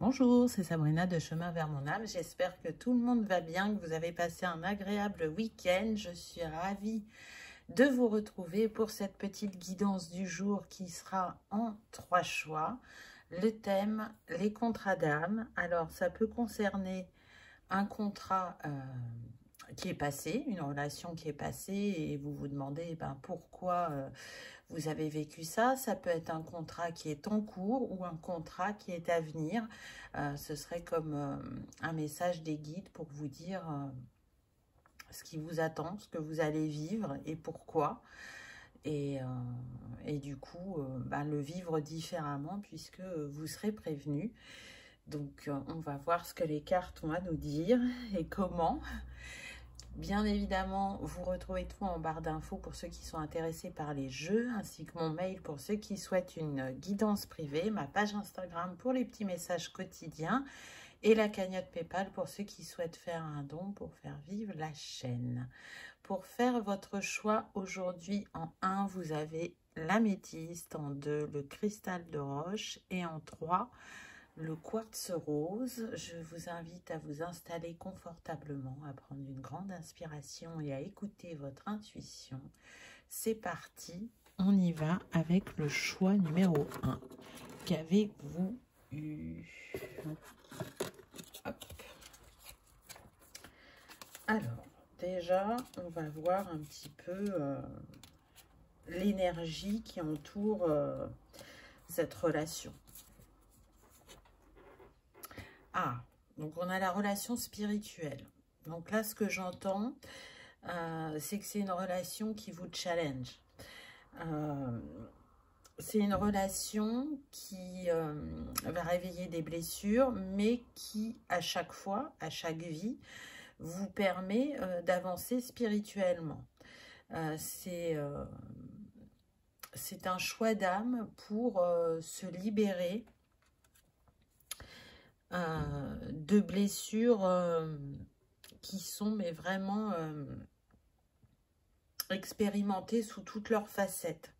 Bonjour, c'est Sabrina de Chemin vers mon âme. J'espère que tout le monde va bien, que vous avez passé un agréable week-end. Je suis ravie de vous retrouver pour cette petite guidance du jour qui sera en 3 choix. Le thème, les contrats d'âme. Alors, ça peut concerner un contrat qui est passé, une relation qui est passée et vous vous demandez pourquoi vous avez vécu ça. Ça peut être un contrat qui est en cours ou un contrat qui est à venir. Ce serait comme un message des guides pour vous dire ce qui vous attend, ce que vous allez vivre et pourquoi. Et du coup, le vivre différemment puisque vous serez prévenu. Donc, on va voir ce que les cartes ont à nous dire et comment. Bien évidemment, vous retrouvez tout en barre d'infos pour ceux qui sont intéressés par les jeux, ainsi que mon mail pour ceux qui souhaitent une guidance privée, ma page Instagram pour les petits messages quotidiens et la cagnotte PayPal pour ceux qui souhaitent faire un don pour faire vivre la chaîne. Pour faire votre choix aujourd'hui, en 1, vous avez l'améthyste, en 2, le cristal de roche et en 3, le quartz rose. Je vous invite à vous installer confortablement, à prendre une grande inspiration et à écouter votre intuition. C'est parti, on y va avec le choix numéro 1. Qu'avez-vous eu? Hop. Alors, déjà, on va voir un petit peu l'énergie qui entoure cette relation. Ah, donc on a la relation spirituelle. Donc là, ce que j'entends, c'est que c'est une relation qui vous challenge. C'est une relation qui va réveiller des blessures, mais qui, à chaque fois, à chaque vie, vous permet d'avancer spirituellement. C'est un choix d'âme pour se libérer de blessures qui sont mais vraiment expérimentées sous toutes leurs facettes.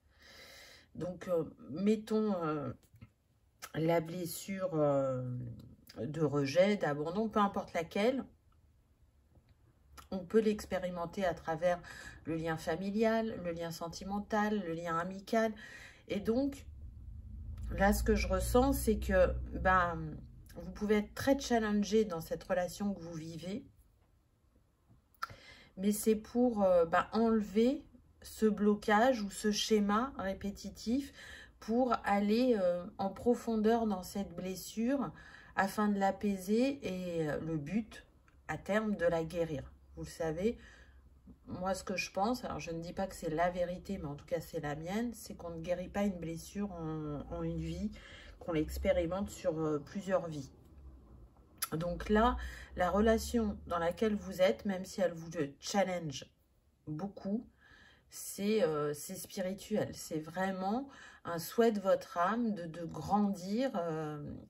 Donc, mettons la blessure de rejet, d'abandon, peu importe laquelle, on peut l'expérimenter à travers le lien familial, le lien sentimental, le lien amical. Et donc, là, ce que je ressens, c'est que vous pouvez être très challengé dans cette relation que vous vivez, mais c'est pour enlever ce blocage ou ce schéma répétitif pour aller en profondeur dans cette blessure afin de l'apaiser et le but à terme de la guérir. Vous le savez, moi ce que je pense, alors je ne dis pas que c'est la vérité, mais en tout cas c'est la mienne, c'est qu'on ne guérit pas une blessure en une vie, qu'on l'expérimente sur plusieurs vies. Donc là, la relation dans laquelle vous êtes, même si elle vous challenge beaucoup, c'est spirituel. C'est vraiment un souhait de votre âme de grandir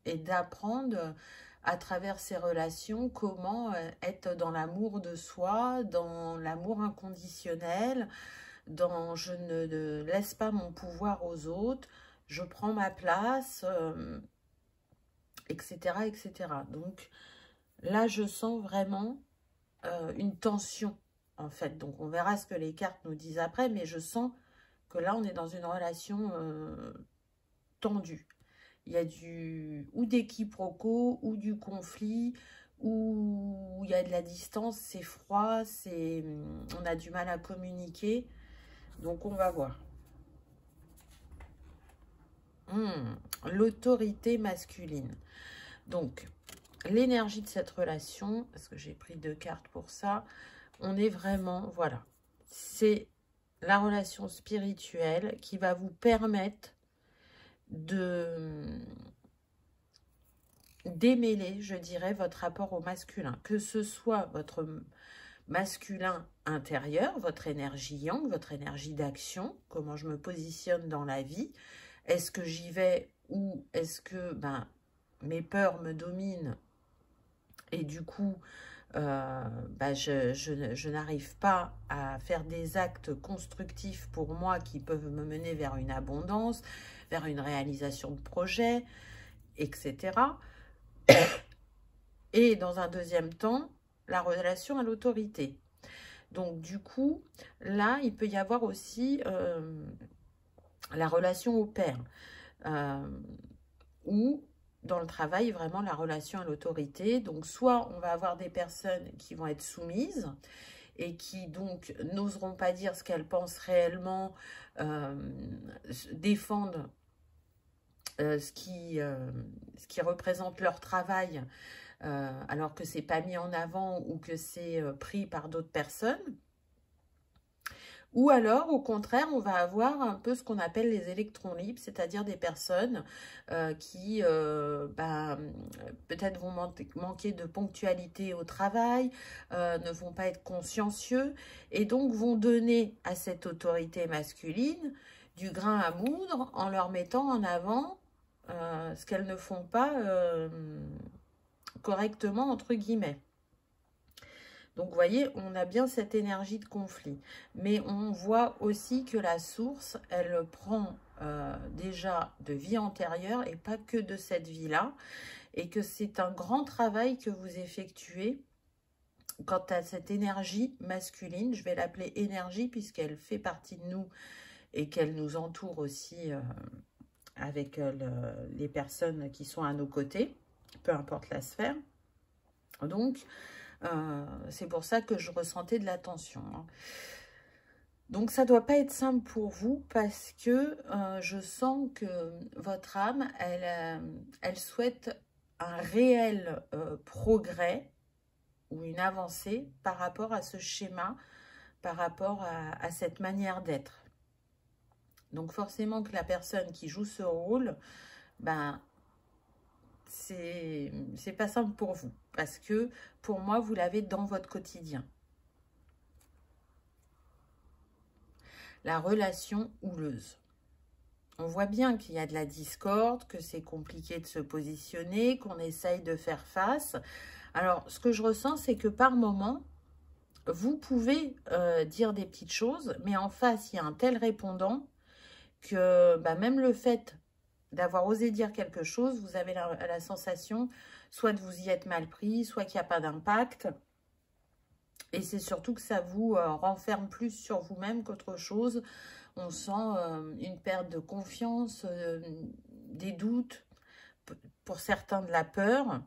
et d'apprendre à travers ces relations comment être dans l'amour de soi, dans l'amour inconditionnel, dans je ne laisse pas mon pouvoir aux autres, je prends ma place, etc., etc. Donc là, je sens vraiment une tension, en fait. Donc, on verra ce que les cartes nous disent après, mais je sens que là, on est dans une relation tendue. Il y a ou des quiproquos, ou du conflit, ou il y a de la distance, c'est froid, on a du mal à communiquer. Donc, on va voir. L'autorité masculine. Donc, l'énergie de cette relation, parce que j'ai pris 2 cartes pour ça, on est vraiment, voilà, c'est la relation spirituelle qui va vous permettre de démêler, je dirais, votre rapport au masculin, que ce soit votre masculin intérieur, votre énergie yang, votre énergie d'action, comment je me positionne dans la vie, est-ce que j'y vais ou est-ce que mes peurs me dominent et du coup je n'arrive pas à faire des actes constructifs pour moi qui peuvent me mener vers une abondance, vers une réalisation de projet, etc. Et dans un deuxième temps, la relation à l'autorité. Donc du coup, là, il peut y avoir aussi la relation au père. Ou dans le travail, vraiment la relation à l'autorité. Donc soit on va avoir des personnes qui vont être soumises et qui donc n'oseront pas dire ce qu'elles pensent réellement, défendent ce qui représente leur travail, alors que c'est pas mis en avant ou que c'est pris par d'autres personnes. Ou alors, au contraire, on va avoir un peu ce qu'on appelle les électrons libres, c'est-à-dire des personnes qui peut-être vont manquer de ponctualité au travail, ne vont pas être consciencieux, et donc vont donner à cette autorité masculine du grain à moudre en leur mettant en avant ce qu'elles ne font pas correctement, entre guillemets. Donc, vous voyez, on a bien cette énergie de conflit. Mais on voit aussi que la source, elle prend déjà de vie antérieure et pas que de cette vie-là. Et que c'est un grand travail que vous effectuez quant à cette énergie masculine. Je vais l'appeler énergie puisqu'elle fait partie de nous et qu'elle nous entoure aussi avec les personnes qui sont à nos côtés, peu importe la sphère. Donc, c'est pour ça que je ressentais de la tension. Donc, ça ne doit pas être simple pour vous parce que je sens que votre âme, elle souhaite un réel progrès ou une avancée par rapport à ce schéma, par rapport à cette manière d'être. Donc, forcément que la personne qui joue ce rôle, ben, c'est pas simple pour vous. Parce que, pour moi, vous l'avez dans votre quotidien. La relation houleuse. On voit bien qu'il y a de la discorde, que c'est compliqué de se positionner, qu'on essaye de faire face. Alors, ce que je ressens, c'est que par moment, vous pouvez dire des petites choses, mais en face, il y a un tel répondant que même le fait d'avoir osé dire quelque chose, vous avez la sensation soit de vous y être mal pris, soit qu'il n'y a pas d'impact. Et c'est surtout que ça vous renferme plus sur vous-même qu'autre chose. On sent une perte de confiance, des doutes, pour certains de la peur.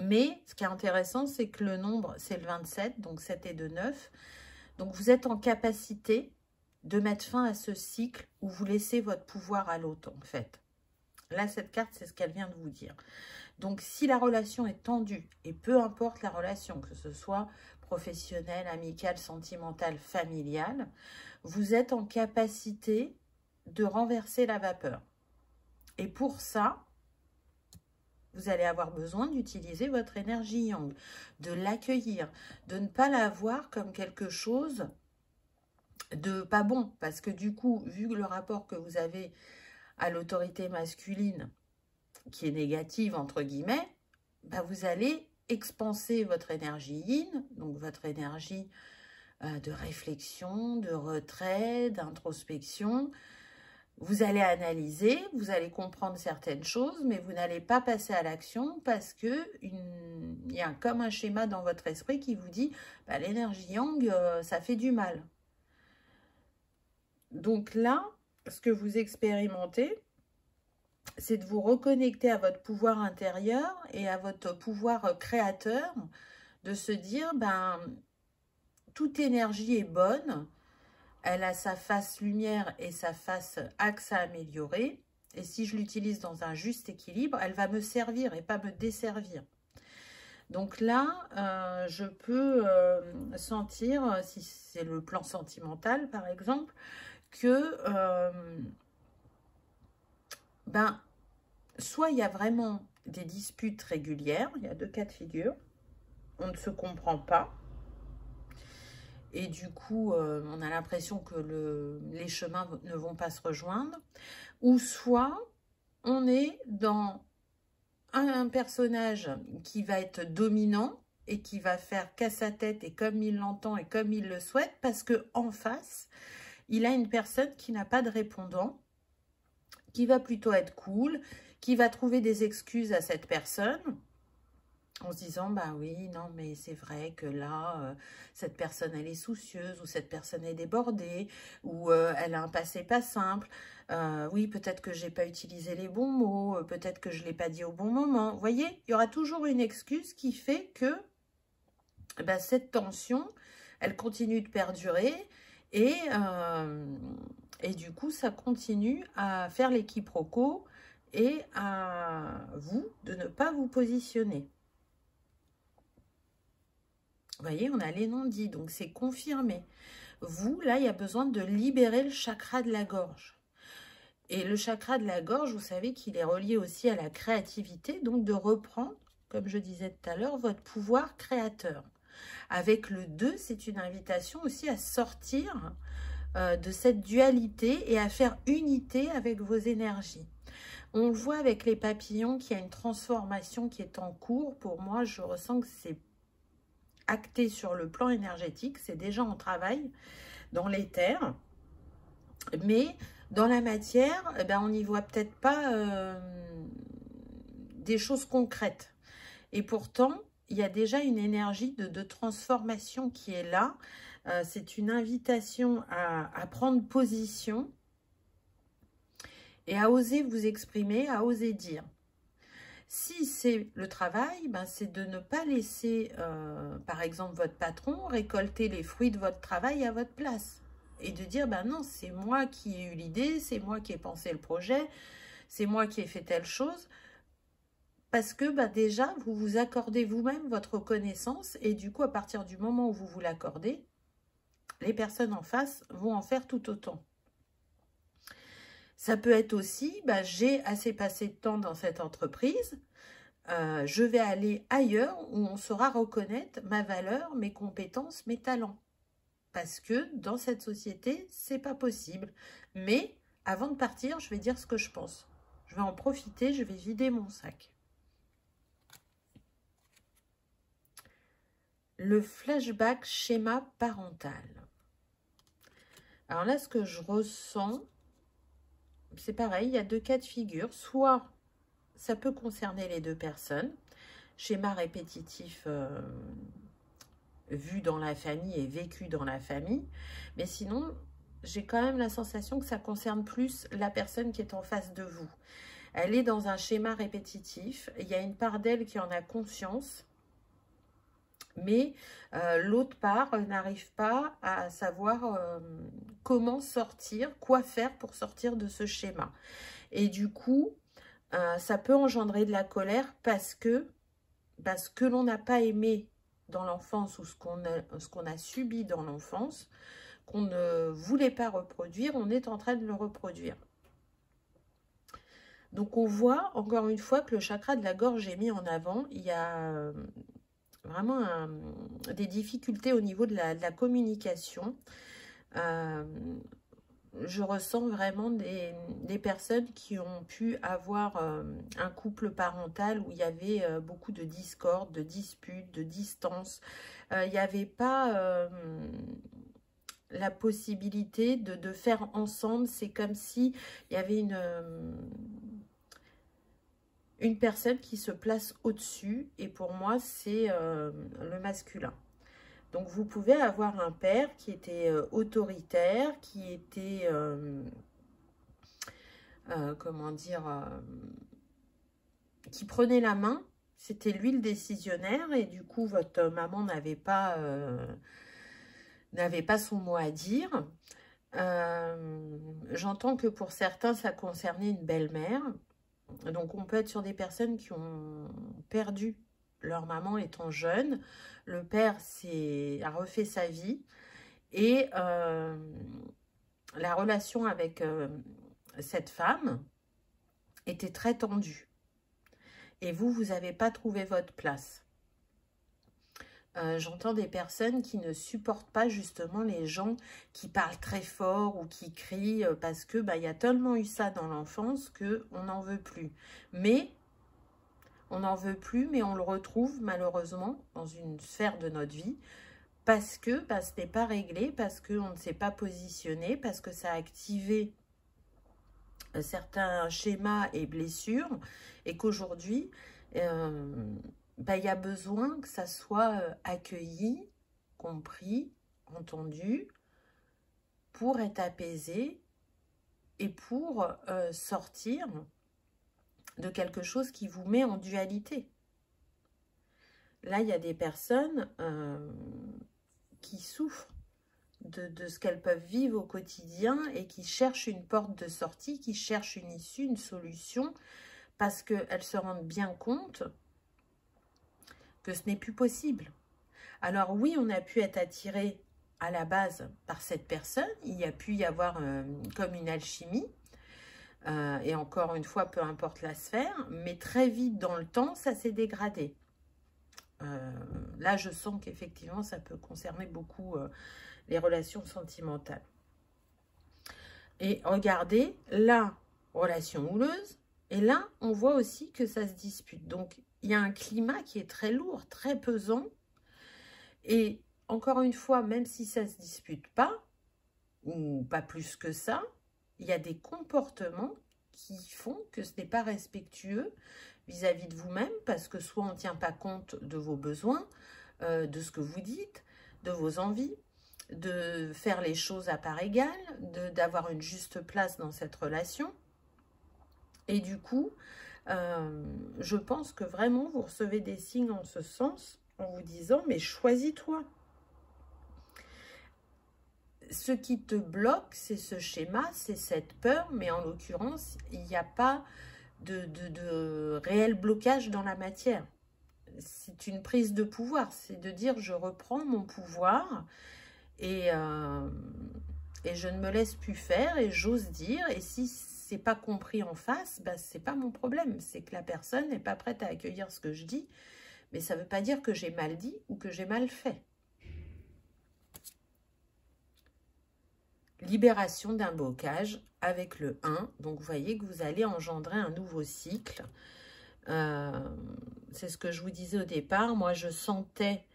Mais ce qui est intéressant, c'est que le nombre, c'est le 27, donc 7 et 2, 9. Donc vous êtes en capacité de mettre fin à ce cycle où vous laissez votre pouvoir à l'autre, en fait. Là, cette carte, c'est ce qu'elle vient de vous dire. Donc, si la relation est tendue, et peu importe la relation, que ce soit professionnelle, amicale, sentimentale, familiale, vous êtes en capacité de renverser la vapeur. Et pour ça, vous allez avoir besoin d'utiliser votre énergie yang, de l'accueillir, de ne pas la voir comme quelque chose de pas bon. Parce que du coup, vu le rapport que vous avez à l'autorité masculine, qui est négative, entre guillemets, vous allez expanser votre énergie yin, donc votre énergie de réflexion, de retrait, d'introspection. Vous allez analyser, vous allez comprendre certaines choses, mais vous n'allez pas passer à l'action parce que il y a comme un schéma dans votre esprit qui vous dit l'énergie yang, ça fait du mal. Donc là, ce que vous expérimentez, c'est de vous reconnecter à votre pouvoir intérieur et à votre pouvoir créateur, de se dire, toute énergie est bonne, elle a sa face lumière et sa face axe à améliorer, et si je l'utilise dans un juste équilibre, elle va me servir et pas me desservir. Donc là, je peux sentir, si c'est le plan sentimental par exemple, que soit il y a vraiment des disputes régulières, il y a deux cas de figure, on ne se comprend pas, et du coup, on a l'impression que les chemins ne vont pas se rejoindre, ou soit on est dans un personnage qui va être dominant et qui va faire qu'à sa tête et comme il l'entend et comme il le souhaite, parce qu'en face, il a une personne qui n'a pas de répondant, qui va plutôt être cool, qui va trouver des excuses à cette personne, en se disant, bah oui, non, mais c'est vrai que là, cette personne, elle est soucieuse, ou cette personne est débordée, ou elle a un passé pas simple. Oui, peut-être que j'ai pas utilisé les bons mots, peut-être que je l'ai pas dit au bon moment. Vous voyez, il y aura toujours une excuse qui fait que cette tension, elle continue de perdurer, et du coup, ça continue à faire les quiproquos, et à vous de ne pas vous positionner. Vous voyez, on a les non-dits, donc c'est confirmé. Vous, là, il y a besoin de libérer le chakra de la gorge. Et le chakra de la gorge, vous savez qu'il est relié aussi à la créativité, donc de reprendre, comme je disais tout à l'heure, votre pouvoir créateur. Avec le 2, c'est une invitation aussi à sortir de cette dualité et à faire unité avec vos énergies. On le voit avec les papillons qu'il y a une transformation qui est en cours. Pour moi, je ressens que c'est acté sur le plan énergétique, c'est déjà en travail dans l'éther, mais dans la matière, on n'y voit peut-être pas des choses concrètes. Et pourtant, il y a déjà une énergie de transformation qui est là. C'est une invitation à prendre position et à oser vous exprimer, à oser dire. Si c'est le travail, c'est de ne pas laisser, par exemple, votre patron récolter les fruits de votre travail à votre place. Et de dire, non, c'est moi qui ai eu l'idée, c'est moi qui ai pensé le projet, c'est moi qui ai fait telle chose. Parce que déjà, vous vous accordez vous-même votre reconnaissance. Et du coup, à partir du moment où vous vous l'accordez, les personnes en face vont en faire tout autant. Ça peut être aussi, j'ai assez passé de temps dans cette entreprise, je vais aller ailleurs où on saura reconnaître ma valeur, mes compétences, mes talents. Parce que dans cette société, c'est pas possible. Mais avant de partir, je vais dire ce que je pense. Je vais en profiter, je vais vider mon sac. Le flashback schéma parental. Alors là, ce que je ressens, c'est pareil, il y a 2 cas de figure. Soit ça peut concerner les 2 personnes, schéma répétitif vu dans la famille et vécu dans la famille, mais sinon, j'ai quand même la sensation que ça concerne plus la personne qui est en face de vous. Elle est dans un schéma répétitif, il y a une part d'elle qui en a conscience, mais l'autre part n'arrive pas à savoir comment sortir, quoi faire pour sortir de ce schéma. Et du coup, ça peut engendrer de la colère parce que l'on n'a pas aimé dans l'enfance ou ce qu'on a subi dans l'enfance, qu'on ne voulait pas reproduire, on est en train de le reproduire. Donc on voit encore une fois que le chakra de la gorge est mis en avant. Il y a vraiment des difficultés au niveau de la communication. Je ressens vraiment des personnes qui ont pu avoir un couple parental où il y avait beaucoup de discorde, de disputes, de distance. Il n'y avait pas la possibilité de faire ensemble. C'est comme si il y avait une personne qui se place au-dessus. Et pour moi, c'est le masculin. Donc, vous pouvez avoir un père qui était autoritaire, qui était, comment dire, qui prenait la main. C'était lui le décisionnaire et du coup, votre maman n'avait pas son mot à dire. J'entends que pour certains, ça concernait une belle-mère. Donc, on peut être sur des personnes qui ont perdu leur maman étant jeune. Le père a refait sa vie. Et la relation avec cette femme était très tendue. Et vous n'avez pas trouvé votre place. J'entends des personnes qui ne supportent pas justement les gens qui parlent très fort ou qui crient parce que y a tellement eu ça dans l'enfance qu'on n'en veut plus. Mais on n'en veut plus, mais on le retrouve malheureusement dans une sphère de notre vie parce que ce n'est pas réglé, parce qu'on ne s'est pas positionné, parce que ça a activé certains schémas et blessures, et qu'aujourd'hui, il y a besoin que ça soit accueilli, compris, entendu, pour être apaisé et pour sortir de quelque chose qui vous met en dualité. Là, il y a des personnes qui souffrent de ce qu'elles peuvent vivre au quotidien et qui cherchent une porte de sortie, qui cherchent une issue, une solution, parce qu'elles se rendent bien compte que ce n'est plus possible. Alors oui, on a pu être attiré à la base par cette personne, il y a pu y avoir comme une alchimie, et encore une fois, peu importe la sphère, mais très vite dans le temps, ça s'est dégradé. Là, je sens qu'effectivement, ça peut concerner beaucoup les relations sentimentales. Et regardez, là, relation houleuse, et là, on voit aussi que ça se dispute. Donc, il y a un climat qui est très lourd, très pesant, et encore une fois, même si ça ne se dispute pas, ou pas plus que ça, il y a des comportements qui font que ce n'est pas respectueux vis-à-vis de vous-même, parce que soit on ne tient pas compte de vos besoins, de ce que vous dites, de vos envies, de faire les choses à part égale, d'avoir une juste place dans cette relation. Et du coup, je pense que vraiment vous recevez des signes en ce sens, en vous disant, mais choisis-toi. Ce qui te bloque, c'est ce schéma, c'est cette peur, mais en l'occurrence, il n'y a pas de réel blocage dans la matière. C'est une prise de pouvoir, c'est de dire je reprends mon pouvoir et je ne me laisse plus faire et j'ose dire, et si c'est pas compris en face, ben, c'est pas mon problème, c'est que la personne n'est pas prête à accueillir ce que je dis, mais ça ne veut pas dire que j'ai mal dit ou que j'ai mal fait. Libération d'un blocage avec le 1. Donc, vous voyez que vous allez engendrer un nouveau cycle. C'est ce que je vous disais au départ. Moi, je sentais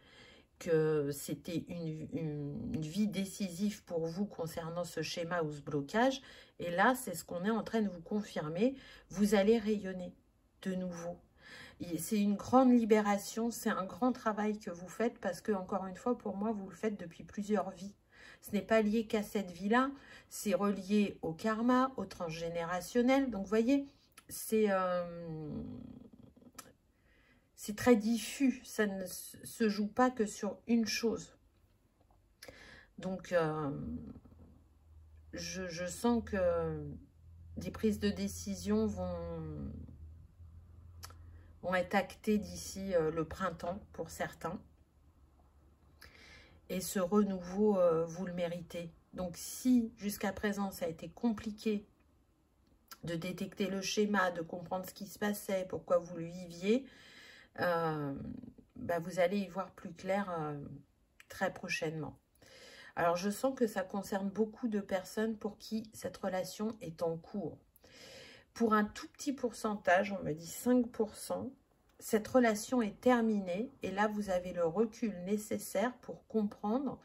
que c'était une vie décisive pour vous concernant ce schéma ou ce blocage. Et là, c'est ce qu'on est en train de vous confirmer. Vous allez rayonner de nouveau. C'est une grande libération. C'est un grand travail que vous faites parce que, encore une fois, pour moi, vous le faites depuis plusieurs vies. Ce n'est pas lié qu'à cette vie-là, c'est relié au karma, au transgénérationnel. Donc, vous voyez, c'est très diffus. Ça ne se joue pas que sur une chose. Donc, je sens que des prises de décision vont être actées d'ici le printemps pour certains. Et ce renouveau, vous le méritez. Donc, si jusqu'à présent, ça a été compliqué de détecter le schéma, de comprendre ce qui se passait, pourquoi vous le viviez, vous allez y voir plus clair très prochainement. Alors, je sens que ça concerne beaucoup de personnes pour qui cette relation est en cours. Pour un tout petit pourcentage, on me dit 5%, cette relation est terminée et là, vous avez le recul nécessaire pour comprendre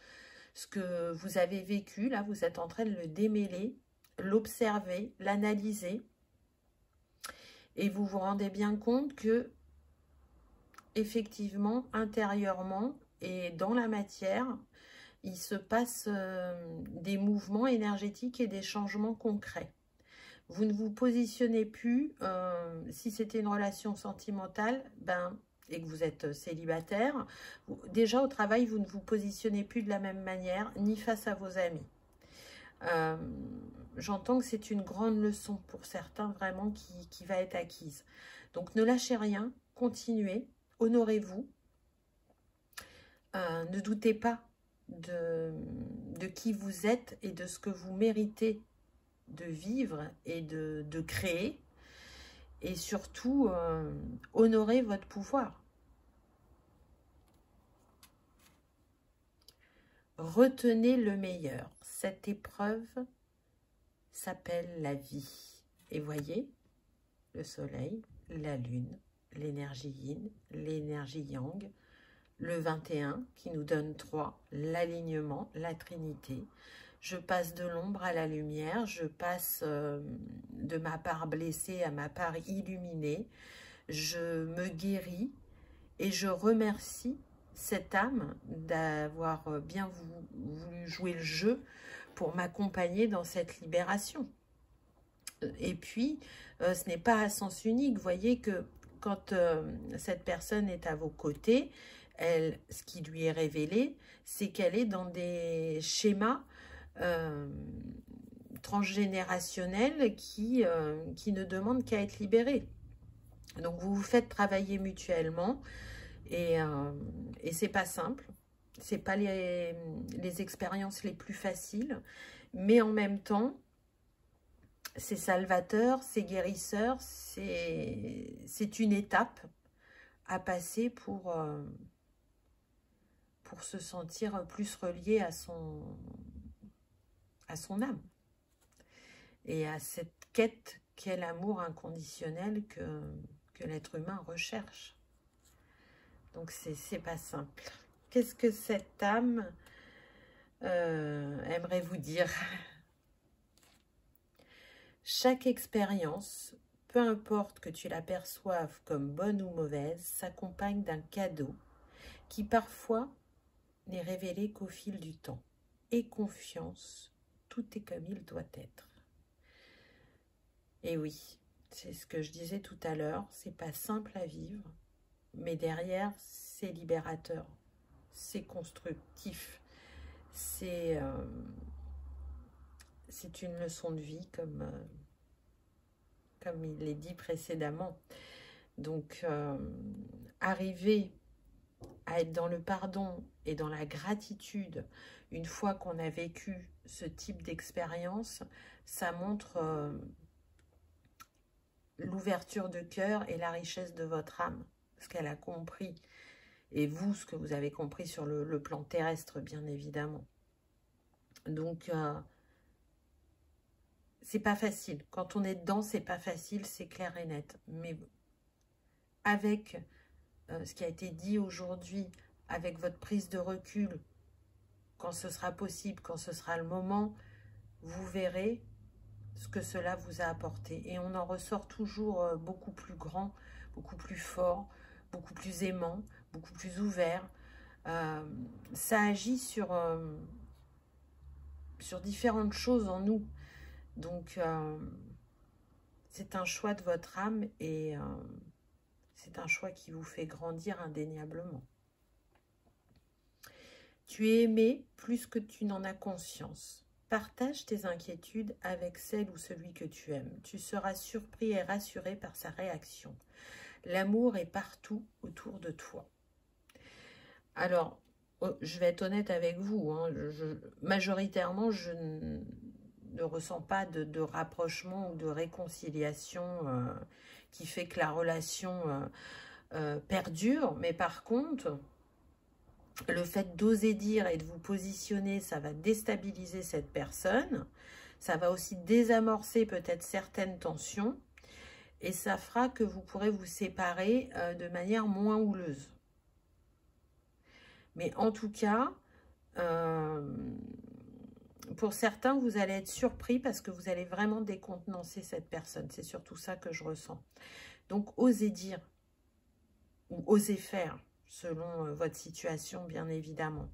ce que vous avez vécu. Là, vous êtes en train de le démêler, l'observer, l'analyser et vous vous rendez bien compte que, effectivement, intérieurement et dans la matière, il se passe des mouvements énergétiques et des changements concrets. Vous ne vous positionnez plus, si c'était une relation sentimentale, et que vous êtes célibataire, déjà au travail, vous ne vous positionnez plus de la même manière, ni face à vos amis. J'entends que c'est une grande leçon pour certains, vraiment, qui va être acquise. Donc, ne lâchez rien, continuez, honorez-vous. Ne doutez pas de qui vous êtes et de ce que vous méritez de vivre et de créer, et surtout honorer votre pouvoir. Retenez le meilleur. Cette épreuve s'appelle la vie. Et voyez, le soleil, la lune, l'énergie yin, l'énergie yang, le 21 qui nous donne 3, l'alignement, la trinité, Je passe de l'ombre à la lumière, je passe de ma part blessée à ma part illuminée. Je me guéris et je remercie cette âme d'avoir bien voulu jouer le jeu pour m'accompagner dans cette libération. Et puis, ce n'est pas à sens unique. Vous voyez que quand cette personne est à vos côtés, ce qui lui est révélé, c'est qu'elle est dans des schémas transgénérationnels qui ne demandent qu'à être libérés. Donc, vous vous faites travailler mutuellement et c'est pas simple. C'est pas les expériences les plus faciles, mais en même temps, c'est salvateur, c'est guérisseur, c'est une étape à passer pour se sentir plus relié à son âme et à cette quête qu'est l'amour inconditionnel que l'être humain recherche. Donc c'est pas simple. Qu'est-ce que cette âme aimerait vous dire? Chaque expérience, peu importe que tu la perçoives comme bonne ou mauvaise, s'accompagne d'un cadeau qui parfois n'est révélé qu'au fil du temps. Aie confiance, tout est comme il doit être. Et oui, c'est ce que je disais tout à l'heure, c'est pas simple à vivre, mais derrière, c'est libérateur, c'est constructif, c'est une leçon de vie comme il est dit précédemment. Donc, arriver à être dans le pardon et dans la gratitude, une fois qu'on a vécu ce type d'expérience, ça montre l'ouverture de cœur et la richesse de votre âme, ce qu'elle a compris, et vous, ce que vous avez compris sur le plan terrestre, bien évidemment. Donc, c'est pas facile. Quand on est dedans, c'est pas facile, c'est clair et net. Mais avec ce qui a été dit aujourd'hui, avec votre prise de recul, quand ce sera possible, quand ce sera le moment, vous verrez ce que cela vous a apporté. Et on en ressort toujours beaucoup plus grand, beaucoup plus fort, beaucoup plus aimant, beaucoup plus ouvert. Ça agit sur différentes choses en nous. Donc, c'est un choix de votre âme et c'est un choix qui vous fait grandir indéniablement. Tu es aimé plus que tu n'en as conscience. Partage tes inquiétudes avec celle ou celui que tu aimes. Tu seras surpris et rassuré par sa réaction. L'amour est partout autour de toi. Alors, je vais être honnête avec vous. Hein, majoritairement, je ne ressens pas de rapprochement ou de réconciliation qui fait que la relation perdure. Mais par contre, le fait d'oser dire et de vous positionner, ça va déstabiliser cette personne. Ça va aussi désamorcer peut-être certaines tensions. Et ça fera que vous pourrez vous séparer de manière moins houleuse. Mais en tout cas, pour certains, vous allez être surpris parce que vous allez vraiment décontenancer cette personne. C'est surtout ça que je ressens. Donc, osez dire ou osez faire selon votre situation, bien évidemment.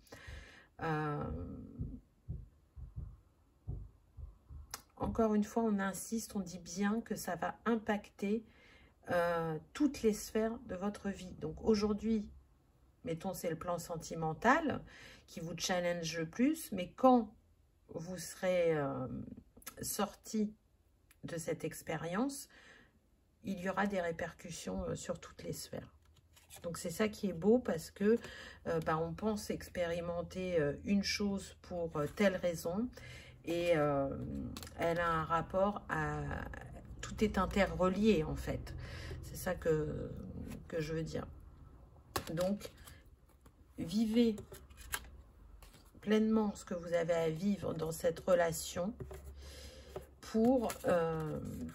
Encore une fois, on insiste, on dit bien que ça va impacter toutes les sphères de votre vie. Donc, aujourd'hui, mettons, c'est le plan sentimental qui vous challenge le plus, mais quand vous serez sorti de cette expérience, il y aura des répercussions sur toutes les sphères. Donc, c'est ça qui est beau parce que on pense expérimenter une chose pour telle raison et elle a un rapport à... Tout est interrelié, en fait. C'est ça que je veux dire. Donc, vivez pleinement ce que vous avez à vivre dans cette relation pour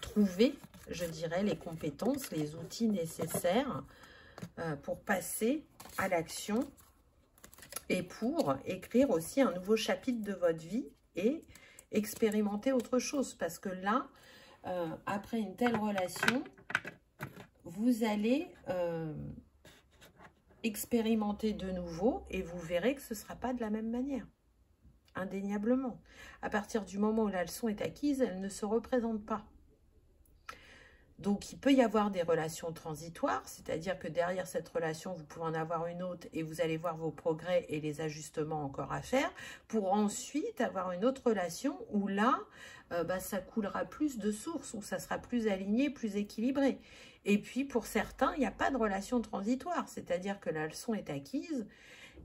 trouver, je dirais, les compétences, les outils nécessaires pour passer à l'action et pour écrire aussi un nouveau chapitre de votre vie et expérimenter autre chose. Parce que là, après une telle relation, vous allez expérimenter de nouveau et vous verrez que ce ne sera pas de la même manière. Indéniablement. À partir du moment où la leçon est acquise, elle ne se représente pas. Donc, il peut y avoir des relations transitoires, c'est-à-dire que derrière cette relation, vous pouvez en avoir une autre et vous allez voir vos progrès et les ajustements encore à faire, pour ensuite avoir une autre relation où là, ça coulera plus de source, où ça sera plus aligné, plus équilibré. Et puis, pour certains, il n'y a pas de relation transitoire, c'est-à-dire que la leçon est acquise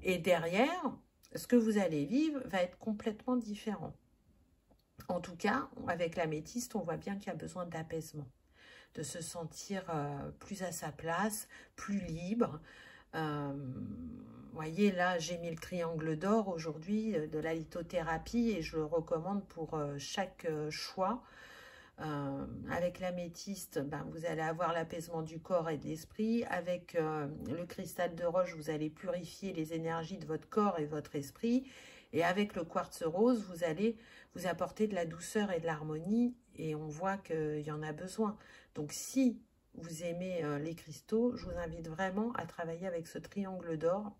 et derrière, ce que vous allez vivre va être complètement différent. En tout cas, avec l'améthyste, on voit bien qu'il y a besoin d'apaisement, de se sentir plus à sa place, plus libre. Voyez, là, j'ai mis le triangle d'or aujourd'hui de la lithothérapie et je le recommande pour chaque choix. Avec l'améthyste, vous allez avoir l'apaisement du corps et de l'esprit. Avec le cristal de roche, vous allez purifier les énergies de votre corps et votre esprit. Et avec le quartz rose, vous allez vous apporter de la douceur et de l'harmonie. Et on voit qu'il y en a besoin. Donc, si vous aimez les cristaux, je vous invite vraiment à travailler avec ce triangle d'or.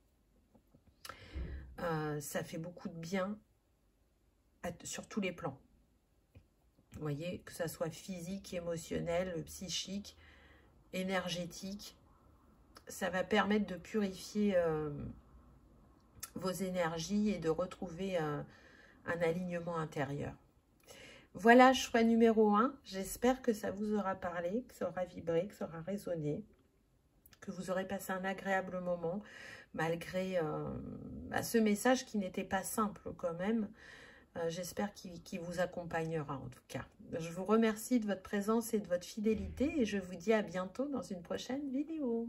Ça fait beaucoup de bien sur tous les plans. Vous voyez, que ça soit physique, émotionnel, psychique, énergétique. Ça va permettre de purifier vos énergies et de retrouver un alignement intérieur. Voilà, choix numéro 1. J'espère que ça vous aura parlé, que ça aura vibré, que ça aura résonné, que vous aurez passé un agréable moment, malgré ce message qui n'était pas simple quand même. J'espère qu'il vous accompagnera en tout cas. Je vous remercie de votre présence et de votre fidélité et je vous dis à bientôt dans une prochaine vidéo.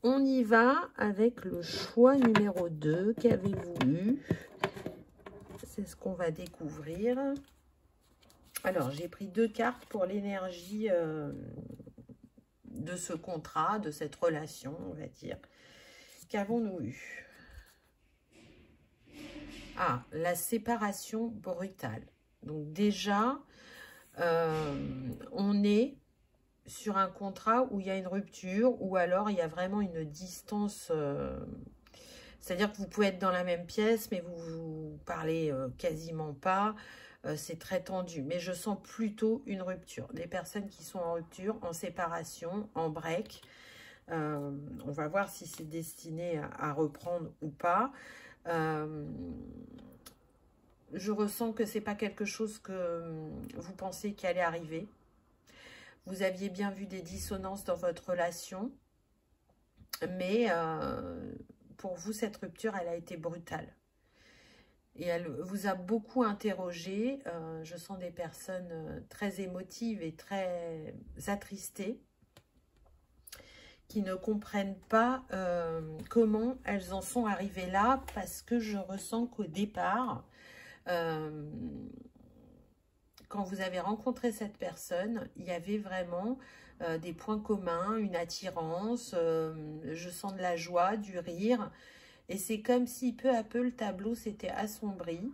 On y va avec le choix numéro 2. Qu'avez-vous eu? C'est ce qu'on va découvrir. Alors, j'ai pris 2 cartes pour l'énergie de ce contrat, de cette relation, on va dire. Qu'avons-nous eu? Ah, la séparation brutale. Donc déjà, on est sur un contrat où il y a une rupture ou alors il y a vraiment une distance. C'est-à-dire que vous pouvez être dans la même pièce, mais vous vous parlez quasiment pas. C'est très tendu. Mais je sens plutôt une rupture. Des personnes qui sont en rupture, en séparation, en break. On va voir si c'est destiné à reprendre ou pas. Je ressens que c'est pas quelque chose que vous pensez qui allait arriver. Vous aviez bien vu des dissonances dans votre relation, mais pour vous, cette rupture, elle a été brutale. Et elle vous a beaucoup interrogé. Je sens des personnes très émotives et très attristées, qui ne comprennent pas comment elles en sont arrivées là, parce que je ressens qu'au départ, quand vous avez rencontré cette personne, il y avait vraiment des points communs, une attirance, je sens de la joie, du rire, et c'est comme si peu à peu le tableau s'était assombri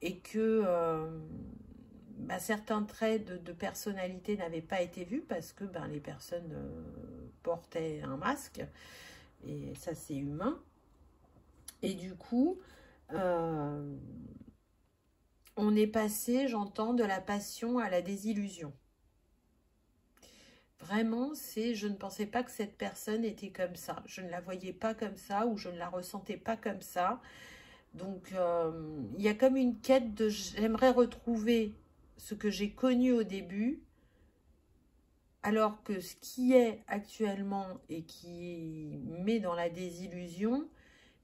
et que certains traits de personnalité n'avaient pas été vus parce que les personnes portaient un masque, et ça c'est humain. Et du coup, on est passé, j'entends, de la passion à la désillusion. Vraiment, je ne pensais pas que cette personne était comme ça. Je ne la voyais pas comme ça ou je ne la ressentais pas comme ça. Donc, il y a comme une quête de j'aimerais retrouver ce que j'ai connu au début, alors que ce qui est actuellement et qui met dans la désillusion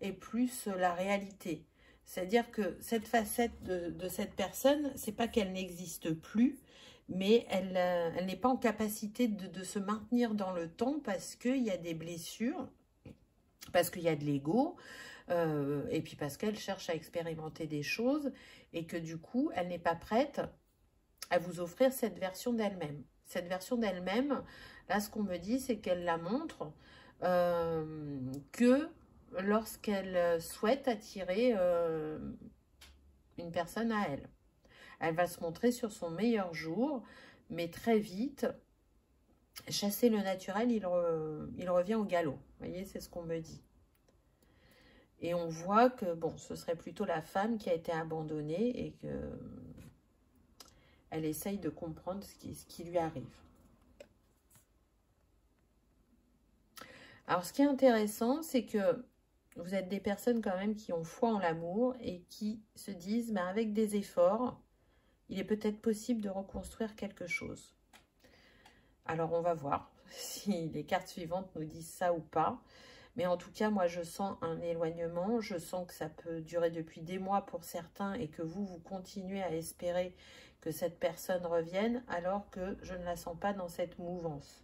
est plus la réalité. C'est-à-dire que cette facette de cette personne, c'est pas qu'elle n'existe plus, mais elle n'est pas en capacité de se maintenir dans le temps parce qu'il y a des blessures, parce qu'il y a de l'ego, et puis parce qu'elle cherche à expérimenter des choses et que du coup, elle n'est pas prête à vous offrir cette version d'elle-même. Cette version d'elle-même, là, ce qu'on me dit, c'est qu'elle la montre que lorsqu'elle souhaite attirer une personne à elle. Elle va se montrer sur son meilleur jour, mais très vite, chasser le naturel, il revient au galop. Vous voyez, c'est ce qu'on me dit. Et on voit que, bon, ce serait plutôt la femme qui a été abandonnée et que elle essaye de comprendre ce qui lui arrive. Alors, ce qui est intéressant, c'est que vous êtes des personnes quand même qui ont foi en l'amour et qui se disent, ben, avec des efforts, il est peut-être possible de reconstruire quelque chose. Alors, on va voir si les cartes suivantes nous disent ça ou pas. Mais en tout cas, moi, je sens un éloignement. Je sens que ça peut durer depuis des mois pour certains et que vous continuez à espérer que cette personne revienne alors que je ne la sens pas dans cette mouvance.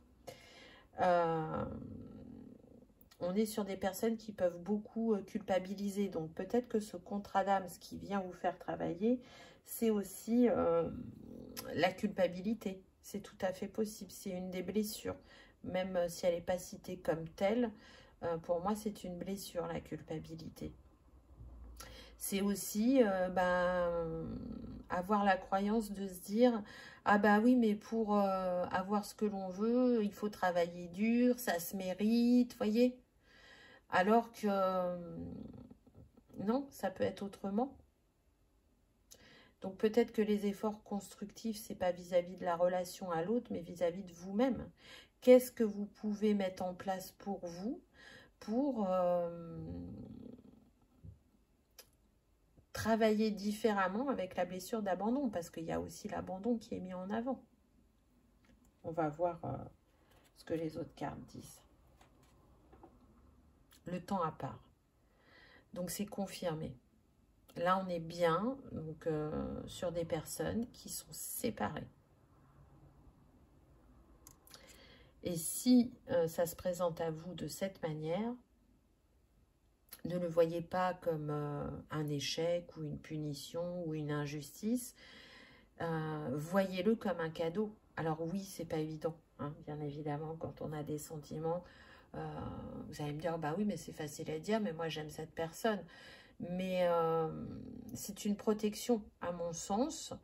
On est sur des personnes qui peuvent beaucoup culpabiliser. Donc, peut-être que ce contrat d'âme, ce qui vient vous faire travailler, c'est aussi la culpabilité. C'est tout à fait possible. C'est une des blessures. Même si elle n'est pas citée comme telle, pour moi, c'est une blessure, la culpabilité. C'est aussi avoir la croyance de se dire « Ah bah oui, mais pour avoir ce que l'on veut, il faut travailler dur, ça se mérite. » Vous voyez? Alors que non, ça peut être autrement. Donc peut-être que les efforts constructifs, ce n'est pas vis-à-vis de la relation à l'autre, mais vis-à-vis de vous-même. Qu'est-ce que vous pouvez mettre en place pour vous pour travailler différemment avec la blessure d'abandon, parce qu'il y a aussi l'abandon qui est mis en avant. On va voir ce que les autres cartes disent. Le temps à part. Donc c'est confirmé. Là, on est bien donc, sur des personnes qui sont séparées. Et si ça se présente à vous de cette manière, ne le voyez pas comme un échec ou une punition ou une injustice. Voyez-le comme un cadeau. Alors oui, c'est pas évident, hein, bien évidemment, quand on a des sentiments. Vous allez me dire, bah oui, mais c'est facile à dire, mais moi j'aime cette personne. Mais c'est une protection, à mon sens.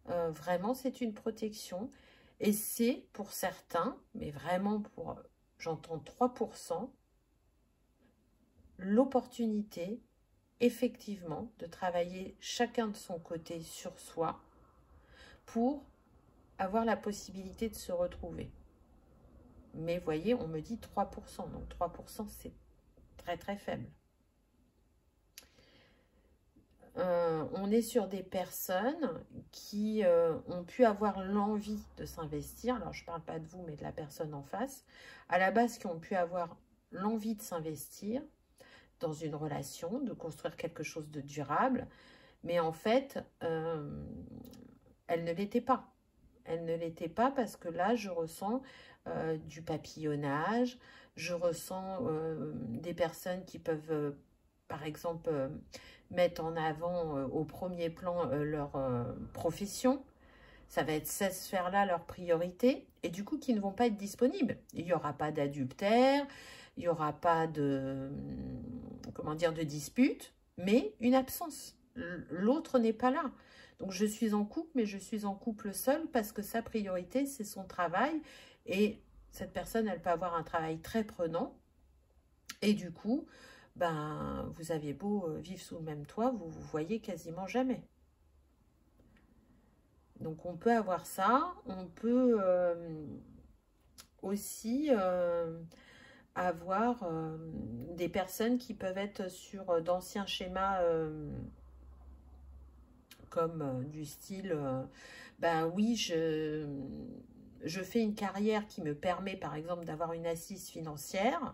Vraiment, c'est une protection. Et c'est pour certains, mais vraiment pour, j'entends 3%, l'opportunité, effectivement, de travailler chacun de son côté sur soi pour avoir la possibilité de se retrouver. Mais voyez, on me dit 3%, donc 3% c'est très très faible. On est sur des personnes qui ont pu avoir l'envie de s'investir. Alors, je ne parle pas de vous, mais de la personne en face. À la base, qui ont pu avoir l'envie de s'investir dans une relation, de construire quelque chose de durable. Mais en fait, elle ne l'était pas. Elle ne l'était pas parce que là, je ressens du papillonnage. Je ressens des personnes qui peuvent, par exemple, mettre en avant au premier plan leur profession. Ça va être cette sphère-là leur priorité. Et du coup, qui ne vont pas être disponibles. Il n'y aura pas d'adultère. Il n'y aura pas de, comment dire, de dispute. Mais une absence. L'autre n'est pas là. Donc, je suis en couple, mais je suis en couple seul parce que sa priorité, c'est son travail. Et cette personne, elle peut avoir un travail très prenant. Et du coup, ben, vous aviez beau vivre sous le même toit, vous vous voyez quasiment jamais. Donc, on peut avoir ça. On peut aussi avoir des personnes qui peuvent être sur d'anciens schémas comme du style, ben oui, je fais une carrière qui me permet, par exemple, d'avoir une assise financière.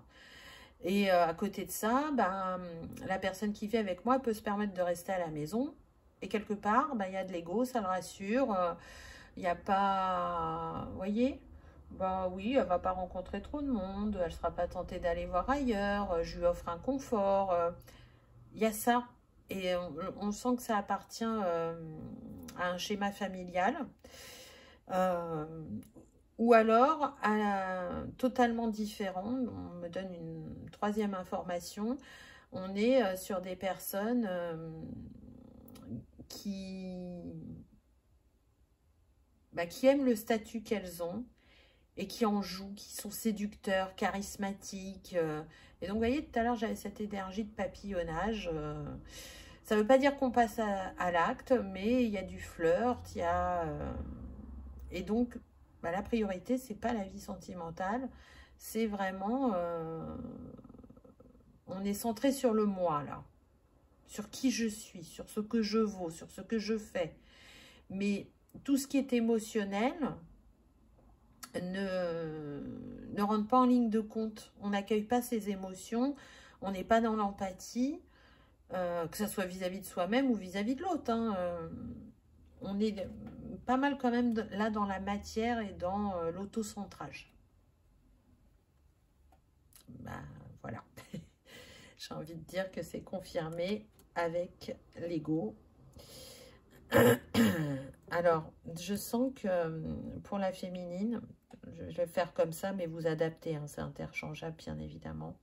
Et à côté de ça, ben, la personne qui vit avec moi peut se permettre de rester à la maison. Et quelque part, ben, y a de l'ego, ça le rassure. Il n'y a pas... Vous voyez? Ben oui, elle ne va pas rencontrer trop de monde. Elle ne sera pas tentée d'aller voir ailleurs. Je lui offre un confort. Il y a ça. Et on sent que ça appartient à un schéma familial. Ou alors, totalement différent, on me donne une troisième information, on est sur des personnes qui aiment le statut qu'elles ont et qui en jouent, qui sont séducteurs, charismatiques. Et donc, vous voyez, tout à l'heure, j'avais cette énergie de papillonnage. Ça ne veut pas dire qu'on passe à l'acte, mais il y a du flirt, il y a... et donc, la priorité, c'est pas la vie sentimentale, c'est vraiment... on est centré sur le moi, là. Sur qui je suis, sur ce que je vaux, sur ce que je fais. Mais tout ce qui est émotionnel ne rentre pas en ligne de compte. On n'accueille pas ses émotions, on n'est pas dans l'empathie, que ce soit vis-à-vis de soi-même ou vis-à-vis de l'autre. On est pas mal quand même là dans la matière et dans l'autocentrage. Voilà. J'ai envie de dire que c'est confirmé avec l'ego. Alors, je sens que pour la féminine, je vais faire comme ça, mais vous adaptez, hein, c'est interchangeable, bien évidemment.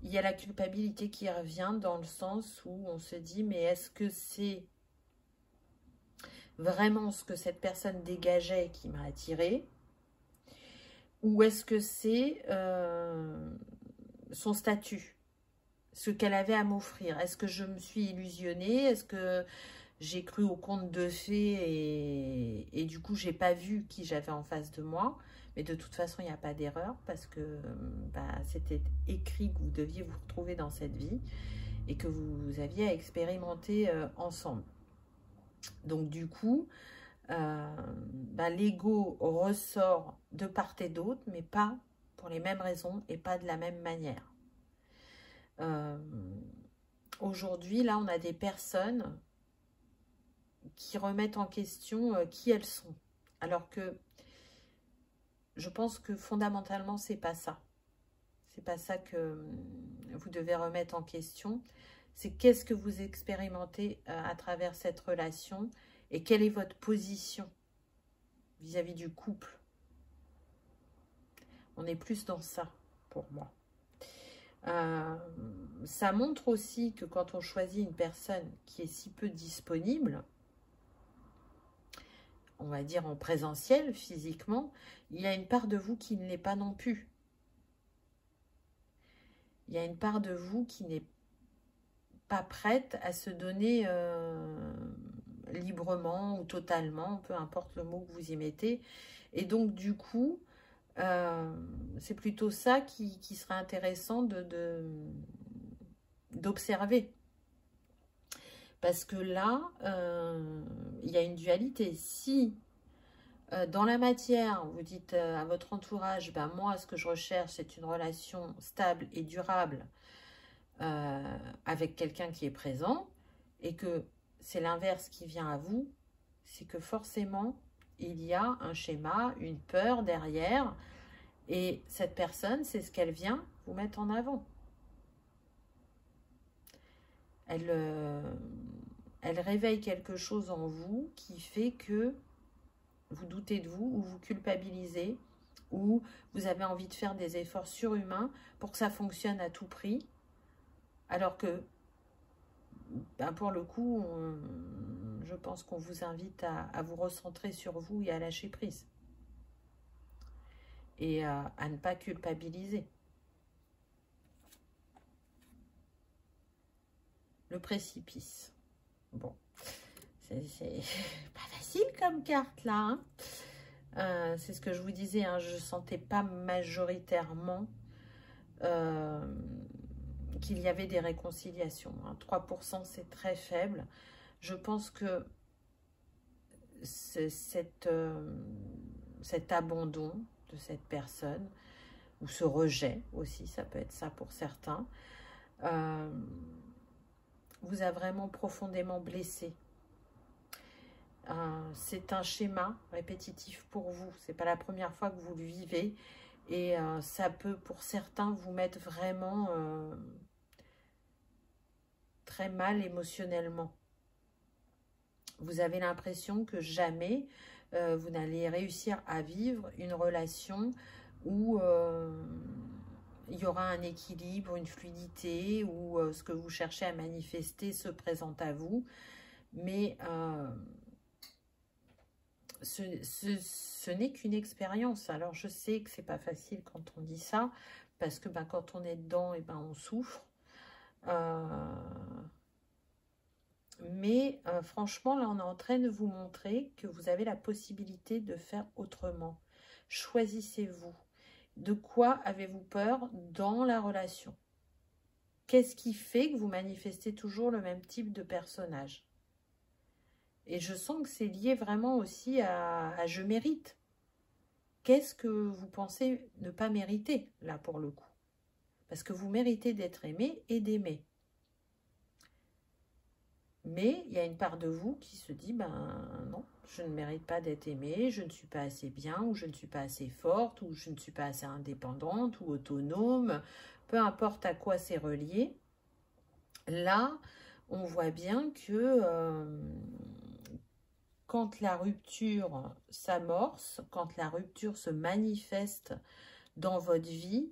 Il y a la culpabilité qui revient dans le sens où on se dit, mais est-ce que c'est vraiment ce que cette personne dégageait qui m'a attirée? Ou est-ce que c'est son statut? Ce qu'elle avait à m'offrir. Est-ce que je me suis illusionnée? Est-ce que j'ai cru au conte de fées et du coup, j'ai pas vu qui j'avais en face de moi? Mais de toute façon, il n'y a pas d'erreur parce que c'était écrit que vous deviez vous retrouver dans cette vie et que vous aviez à expérimenter ensemble. Donc, du coup, l'ego ressort de part et d'autre, mais pas pour les mêmes raisons et pas de la même manière. Aujourd'hui, là, on a des personnes qui remettent en question qui elles sont. Alors que je pense que fondamentalement, c'est pas ça. C'est pas ça que vous devez remettre en question. C'est qu'est-ce que vous expérimentez à travers cette relation et quelle est votre position vis-à-vis du couple. On est plus dans ça, pour moi. Ça montre aussi que quand on choisit une personne qui est si peu disponible, on va dire en présentiel, physiquement, il y a une part de vous qui ne l'est pas non plus. Il y a une part de vous qui n'est pas prête à se donner librement ou totalement, peu importe le mot que vous y mettez. Et donc, du coup, c'est plutôt ça qui serait intéressant d'observer. Parce que là, il y a une dualité. Si dans la matière, vous dites à votre entourage, moi, ce que je recherche, c'est une relation stable et durable avec quelqu'un qui est présent, et que c'est l'inverse qui vient à vous, c'est que forcément, il y a un schéma, une peur derrière, et cette personne, c'est ce qu'elle vient vous mettre en avant. Elle réveille quelque chose en vous qui fait que vous doutez de vous, ou vous culpabilisez, ou vous avez envie de faire des efforts surhumains pour que ça fonctionne à tout prix, alors que, pour le coup, je pense qu'on vous invite à vous recentrer sur vous et à lâcher prise. Et à ne pas culpabiliser. Le précipice. Bon, c'est pas facile comme carte là. C'est ce que je vous disais, je ne sentais pas majoritairement qu'il y avait des réconciliations. 3%, c'est très faible. Je pense que cet abandon de cette personne, ou ce rejet aussi, ça peut être ça pour certains, vous a vraiment profondément blessé. C'est un schéma répétitif pour vous. C'est pas la première fois que vous le vivez. Et ça peut, pour certains, vous mettre vraiment très mal émotionnellement. Vous avez l'impression que jamais vous n'allez réussir à vivre une relation où il y aura un équilibre, une fluidité, ou ce que vous cherchez à manifester se présente à vous. Mais ce n'est qu'une expérience. Alors, je sais que c'est pas facile quand on dit ça, parce que ben, quand on est dedans, et ben, on souffre. Mais franchement, là, on est en train de vous montrer que vous avez la possibilité de faire autrement. Choisissez-vous. De quoi avez-vous peur dans la relation? Qu'est-ce qui fait que vous manifestez toujours le même type de personnage? Et je sens que c'est lié vraiment aussi à je mérite. Qu'est-ce que vous pensez ne pas mériter, là, pour le coup? Parce que vous méritez d'être aimé et d'aimer. Mais il y a une part de vous qui se dit, ben non, je ne mérite pas d'être aimée, je ne suis pas assez bien, ou je ne suis pas assez forte, ou je ne suis pas assez indépendante, ou autonome, peu importe à quoi c'est relié. Là, on voit bien que quand la rupture s'amorce, quand la rupture se manifeste dans votre vie,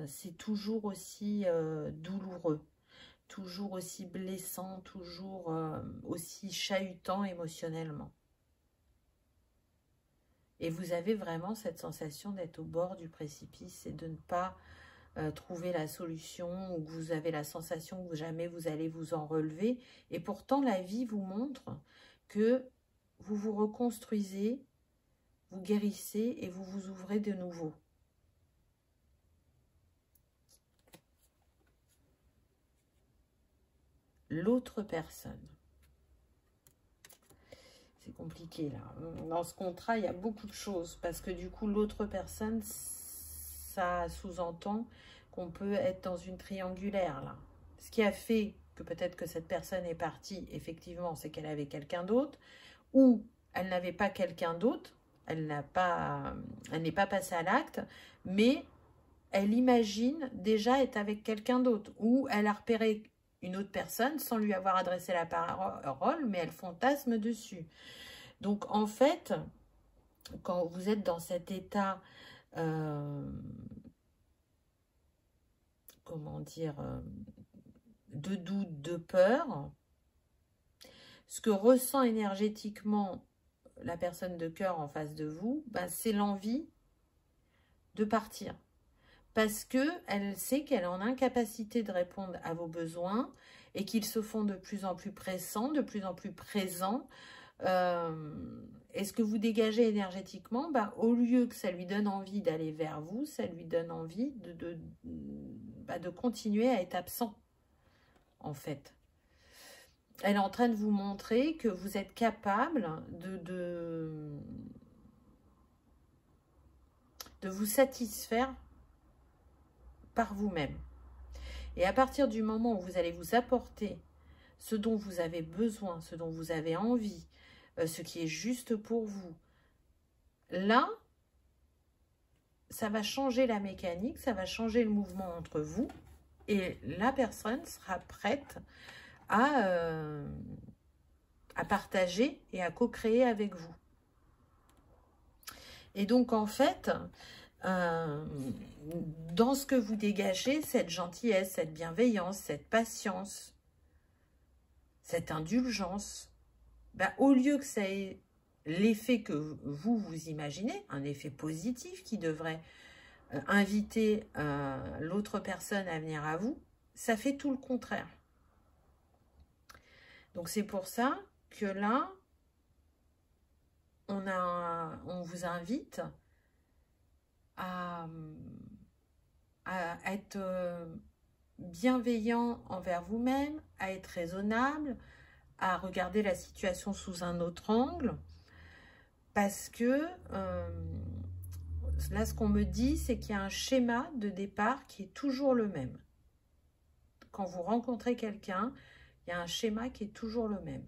c'est toujours aussi douloureux. Toujours aussi blessant, toujours aussi chahutant émotionnellement. Et vous avez vraiment cette sensation d'être au bord du précipice et de ne pas trouver la solution, ou que vous avez la sensation que jamais vous allez vous en relever. Et pourtant, la vie vous montre que vous vous reconstruisez, vous guérissez et vous vous ouvrez de nouveau. L'autre personne. C'est compliqué là. Dans ce contrat, il y a beaucoup de choses. Parce que du coup, l'autre personne, ça sous-entend qu'on peut être dans une triangulaire là. Ce qui a fait que peut-être que cette personne est partie, effectivement, c'est qu'elle avait quelqu'un d'autre. Ou elle n'avait pas quelqu'un d'autre. Elle n'est pas passée à l'acte. Mais elle imagine déjà être avec quelqu'un d'autre. Ou elle a repéré une autre personne sans lui avoir adressé la parole, mais elle fantasme dessus. Donc, en fait, quand vous êtes dans cet état, comment dire, de doute, de peur, ce que ressent énergétiquement la personne de cœur en face de vous, ben, c'est l'envie de partir. Parce qu'elle sait qu'elle est en incapacité de répondre à vos besoins et qu'ils se font de plus en plus pressants, de plus en plus présents. Et ce que vous dégagez énergétiquement, bah, au lieu que ça lui donne envie d'aller vers vous, ça lui donne envie de continuer à être absent, en fait. Elle est en train de vous montrer que vous êtes capable de vous satisfaire par vous-même. Et à partir du moment où vous allez vous apporter ce dont vous avez besoin, ce dont vous avez envie, ce qui est juste pour vous, là, ça va changer la mécanique, ça va changer le mouvement entre vous, et la personne sera prête à partager et à co-créer avec vous. Et donc, en fait, dans ce que vous dégagez, cette gentillesse, cette bienveillance, cette patience, cette indulgence, bah, au lieu que ça ait l'effet que vous imaginez, un effet positif qui devrait inviter l'autre personne à venir à vous, ça fait tout le contraire. Donc c'est pour ça que là, on vous invite à être bienveillant envers vous-même, à être raisonnable, à regarder la situation sous un autre angle, parce que là, ce qu'on me dit, c'est qu'il y a un schéma de départ qui est toujours le même. Quand vous rencontrez quelqu'un, il y a un schéma qui est toujours le même.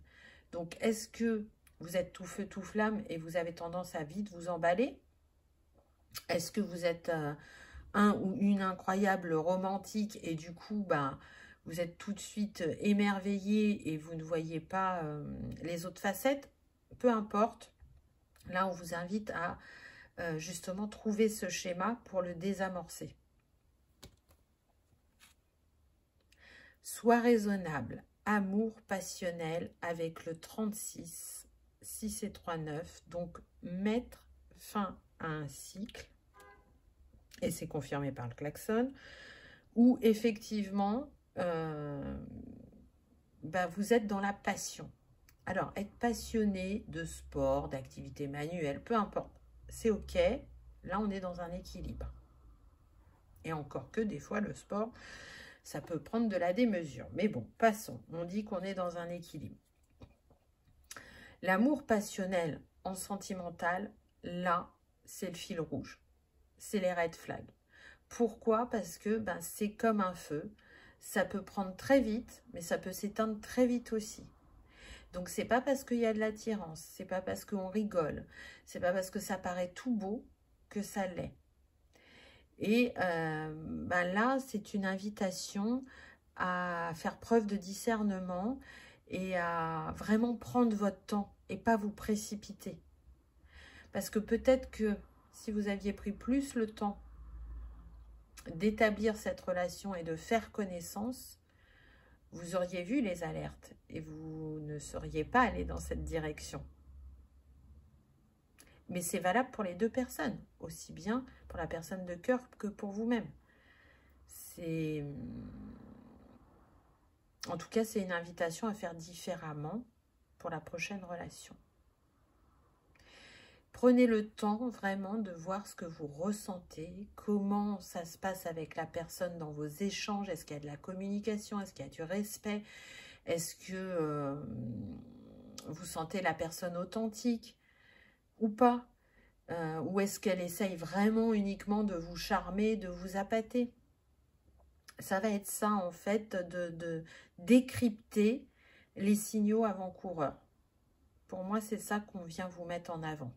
Donc, est-ce que vous êtes tout feu, tout flamme et vous avez tendance à vite vous emballer? Est-ce que vous êtes un ou une incroyable romantique et du coup, ben, vous êtes tout de suite émerveillé et vous ne voyez pas les autres facettes? Peu importe. Là, on vous invite à justement trouver ce schéma pour le désamorcer. Sois raisonnable. Amour passionnel avec le 36, 6 et 3, 9. Donc, mettre fin à un cycle. Et c'est confirmé par le klaxon. Où, effectivement, vous êtes dans la passion. Alors, être passionné de sport, d'activité manuelle, peu importe. C'est OK. Là, on est dans un équilibre. Et encore que, des fois, le sport, ça peut prendre de la démesure. Mais bon, passons. On dit qu'on est dans un équilibre. L'amour passionnel en sentimental, là, c'est le fil rouge. C'est les red flags. Pourquoi? Parce que c'est comme un feu. Ça peut prendre très vite, mais ça peut s'éteindre très vite aussi. Donc, c'est pas parce qu'il y a de l'attirance, c'est pas parce qu'on rigole, c'est pas parce que ça paraît tout beau que ça l'est. Et là, c'est une invitation à faire preuve de discernement et à vraiment prendre votre temps et pas vous précipiter. Parce que peut-être que si vous aviez pris plus le temps d'établir cette relation et de faire connaissance, vous auriez vu les alertes et vous ne seriez pas allé dans cette direction. Mais c'est valable pour les deux personnes, aussi bien pour la personne de cœur que pour vous-même. En tout cas, c'est une invitation à faire différemment pour la prochaine relation. Prenez le temps vraiment de voir ce que vous ressentez, comment ça se passe avec la personne dans vos échanges. Est-ce qu'il y a de la communication? Est-ce qu'il y a du respect? Est-ce que vous sentez la personne authentique ou pas? Ou est-ce qu'elle essaye vraiment uniquement de vous charmer, de vous appâter? Ça va être ça en fait, de décrypter les signaux avant-coureurs. Pour moi, c'est ça qu'on vient vous mettre en avant.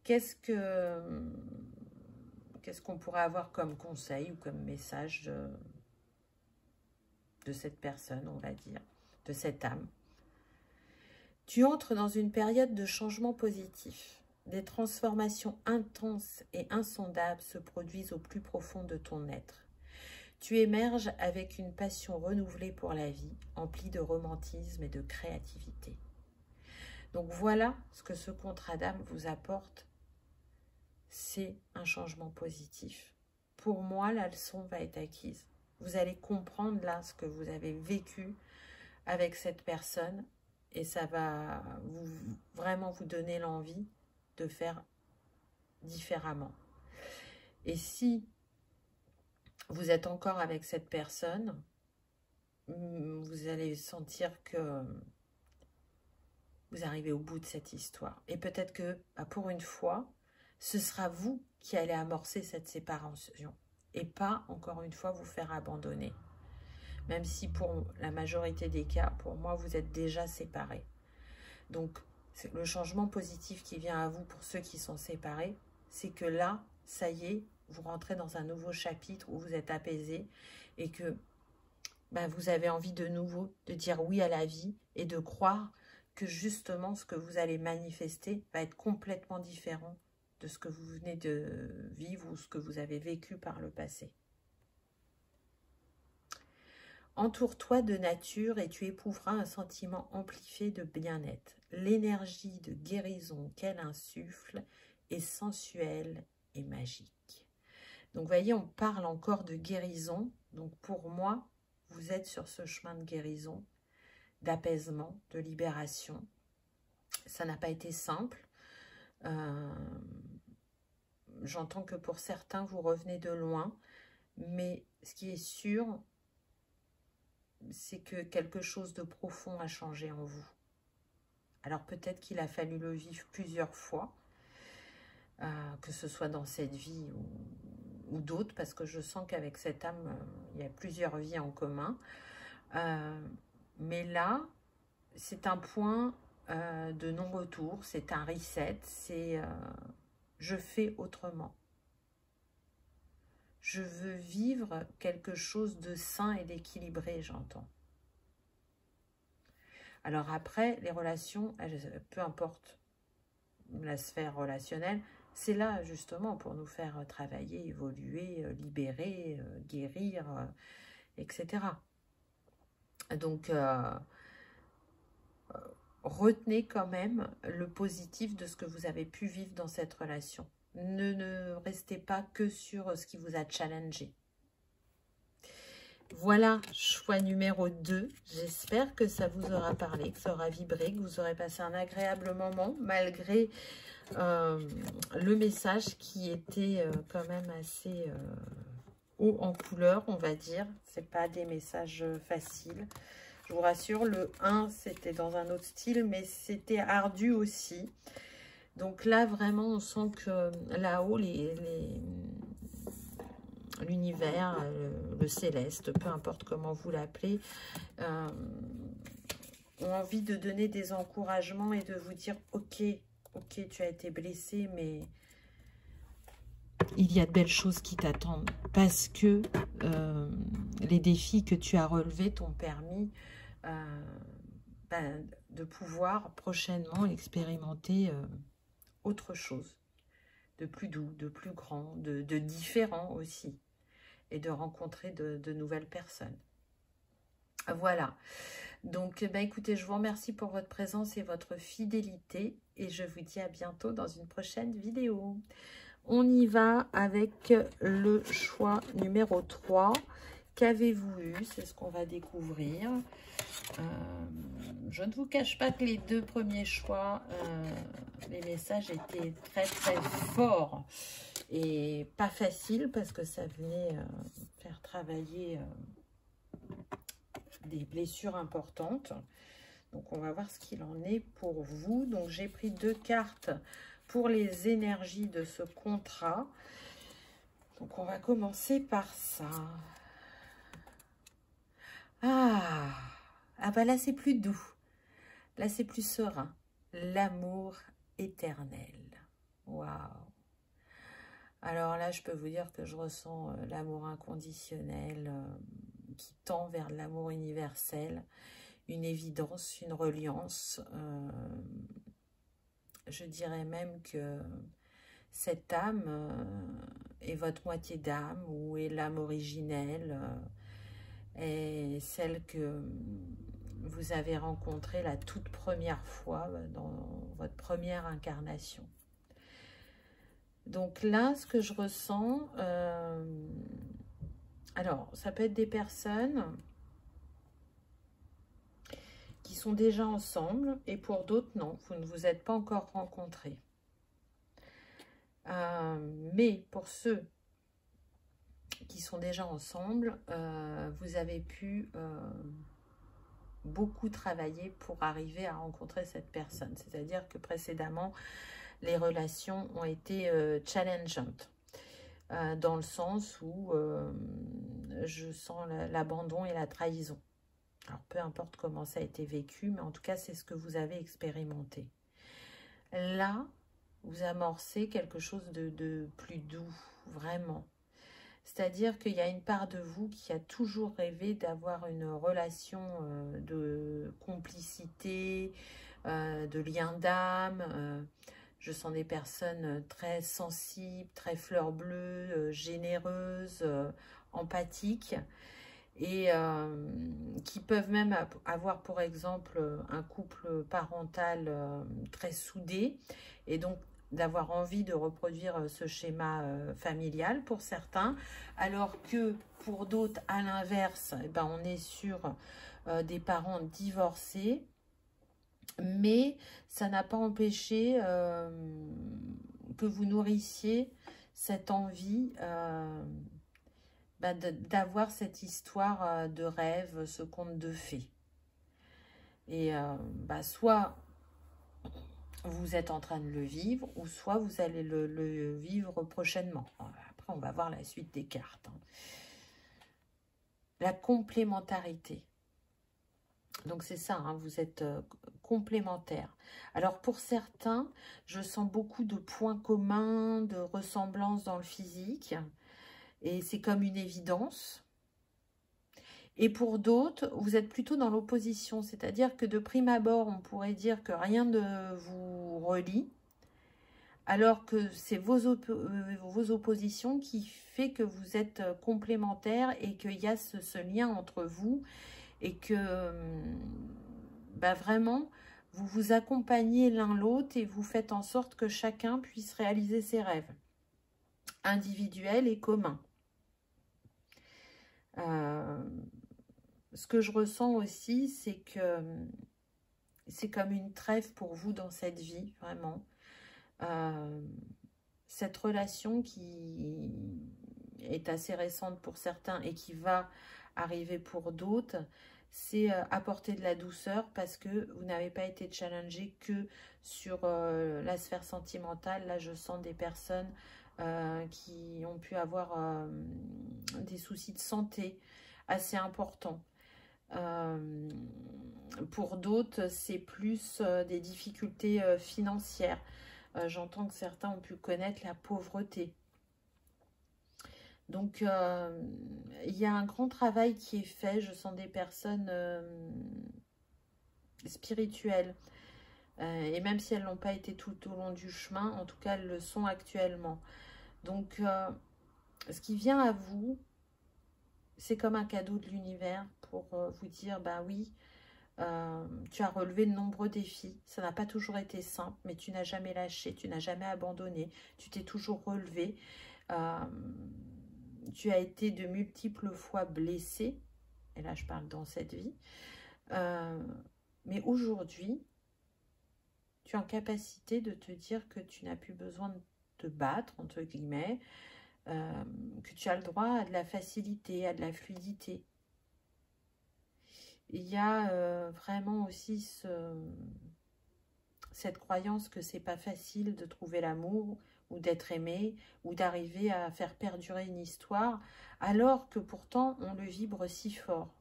Qu'est-ce qu'on pourrait avoir comme conseil ou comme message de cette personne, on va dire, de cette âme? Tu entres dans une période de changement positif. Des transformations intenses et insondables se produisent au plus profond de ton être. Tu émerges avec une passion renouvelée pour la vie, emplie de romantisme et de créativité. Donc voilà ce que ce contrat d'âme vous apporte. C'est un changement positif. Pour moi, la leçon va être acquise. Vous allez comprendre là ce que vous avez vécu avec cette personne et ça va vraiment vous donner l'envie de faire différemment. Et si vous êtes encore avec cette personne, vous allez sentir que vous arrivez au bout de cette histoire. Et peut-être que pour une fois, ce sera vous qui allez amorcer cette séparation et pas, encore une fois, vous faire abandonner. Même si pour la majorité des cas, pour moi, vous êtes déjà séparés. Donc, c'est le changement positif qui vient à vous pour ceux qui sont séparés, c'est que là, ça y est, vous rentrez dans un nouveau chapitre où vous êtes apaisé et que vous avez envie de nouveau de dire oui à la vie et de croire que justement ce que vous allez manifester va être complètement différent de ce que vous venez de vivre ou ce que vous avez vécu par le passé. Entoure-toi de nature et tu éprouveras un sentiment amplifié de bien-être. L'énergie de guérison qu'elle insuffle est sensuelle et magique. Donc, vous voyez, on parle encore de guérison. Donc, pour moi, vous êtes sur ce chemin de guérison, d'apaisement, de libération. Ça n'a pas été simple. J'entends que pour certains, vous revenez de loin. Mais ce qui est sûr, c'est que quelque chose de profond a changé en vous. Alors peut-être qu'il a fallu le vivre plusieurs fois, que ce soit dans cette vie ou d'autres, parce que je sens qu'avec cette âme, il y a plusieurs vies en commun. Mais là, c'est un point de non-retour, c'est un reset, c'est je fais autrement. Je veux vivre quelque chose de sain et d'équilibré, j'entends. Alors après, les relations, peu importe la sphère relationnelle, C'est là, justement, pour nous faire travailler, évoluer, libérer, guérir, etc. Donc, retenez quand même le positif de ce que vous avez pu vivre dans cette relation. Ne restez pas que sur ce qui vous a challengé. Voilà, choix numéro 2. J'espère que ça vous aura parlé, que ça aura vibré, que vous aurez passé un agréable moment, malgré le message qui était quand même assez haut en couleur, on va dire. C'est pas des messages faciles. Je vous rassure, le 1, c'était dans un autre style, mais c'était ardu aussi. Donc là, vraiment, on sent que là-haut, l'univers, le céleste, peu importe comment vous l'appelez, ont envie de donner des encouragements et de vous dire, ok, tu as été blessé, mais il y a de belles choses qui t'attendent. Parce que les défis que tu as relevés t'ont permis de pouvoir prochainement expérimenter autre chose, de plus doux, de plus grand, de différent aussi, et de rencontrer de nouvelles personnes. Voilà, donc écoutez, je vous remercie pour votre présence et votre fidélité, et je vous dis à bientôt dans une prochaine vidéo. On y va avec le choix numéro 3. Qu'avez-vous eu? C'est ce qu'on va découvrir. Je ne vous cache pas que les 2 premiers choix, les messages étaient très très forts et pas faciles parce que ça venait faire travailler des blessures importantes. Donc on va voir ce qu'il en est pour vous. Donc j'ai pris 2 cartes pour les énergies de ce contrat. Donc on va commencer par ça. Ah bah là c'est plus doux. Là c'est plus serein. L'amour éternel. Waouh. Alors là je peux vous dire que je ressens l'amour inconditionnel qui tend vers l'amour universel. Une évidence, une reliance. Je dirais même que cette âme est votre moitié d'âme ou est l'âme originelle, est celle que vous avez rencontrée la toute première fois dans votre première incarnation. Donc là, ce que je ressens, alors ça peut être des personnes qui sont déjà ensemble et pour d'autres, non, vous ne vous êtes pas encore rencontrés. Mais pour ceux qui sont déjà ensemble, vous avez pu beaucoup travailler pour arriver à rencontrer cette personne. C'est-à-dire que précédemment, les relations ont été challengeantes, dans le sens où je sens l'abandon et la trahison. Alors, peu importe comment ça a été vécu, mais en tout cas, c'est ce que vous avez expérimenté. Là, vous amorcez quelque chose de plus doux, vraiment. C'est-à-dire qu'il y a une part de vous qui a toujours rêvé d'avoir une relation de complicité, de lien d'âme. Je sens des personnes très sensibles, très fleur bleue, généreuses, empathiques. Et qui peuvent même avoir, pour exemple, un couple parental très soudé, et donc d'avoir envie de reproduire ce schéma familial pour certains, alors que pour d'autres, à l'inverse, eh ben, on est sur des parents divorcés, mais ça n'a pas empêché que vous nourrissiez cette envie d'avoir cette histoire de rêve, ce conte de fées. Et soit vous êtes en train de le vivre, ou soit vous allez le vivre prochainement. Après, on va voir la suite des cartes. La complémentarité. Donc c'est ça, hein, vous êtes complémentaires. Alors pour certains, je sens beaucoup de points communs, de ressemblances dans le physique. Et c'est comme une évidence. Et pour d'autres, vous êtes plutôt dans l'opposition. C'est-à-dire que de prime abord, on pourrait dire que rien ne vous relie. alors que c'est vos oppositions qui fait que vous êtes complémentaires et qu'il y a ce lien entre vous et que bah vraiment, vous vous accompagnez l'un l'autre et vous faites en sorte que chacun puisse réaliser ses rêves individuels et communs. Ce que je ressens aussi, c'est que c'est comme une trêve pour vous dans cette vie, vraiment. Cette relation qui est assez récente pour certains et qui va arriver pour d'autres, c'est apporter de la douceur parce que vous n'avez pas été challengé que sur la sphère sentimentale. Là, je sens des personnes qui ont pu avoir des soucis de santé assez importants. Pour d'autres, c'est plus des difficultés financières. J'entends que certains ont pu connaître la pauvreté. Donc, il y a un grand travail qui est fait. Je sens des personnes spirituelles. Et même si elles n'ont pas été tout au long du chemin, en tout cas, elles le sont actuellement. Donc, ce qui vient à vous, c'est comme un cadeau de l'univers pour vous dire, bah oui, tu as relevé de nombreux défis. Ça n'a pas toujours été simple, mais tu n'as jamais lâché, tu n'as jamais abandonné. Tu t'es toujours relevé. Tu as été de multiples fois blessé. Et là, je parle dans cette vie. Mais aujourd'hui, tu es en capacité de te dire que tu n'as plus besoin de te battre, entre guillemets, que tu as le droit à de la facilité, à de la fluidité. Il y a vraiment aussi cette croyance que c'est pas facile de trouver l'amour ou d'être aimé ou d'arriver à faire perdurer une histoire alors que pourtant on le vibre si fort.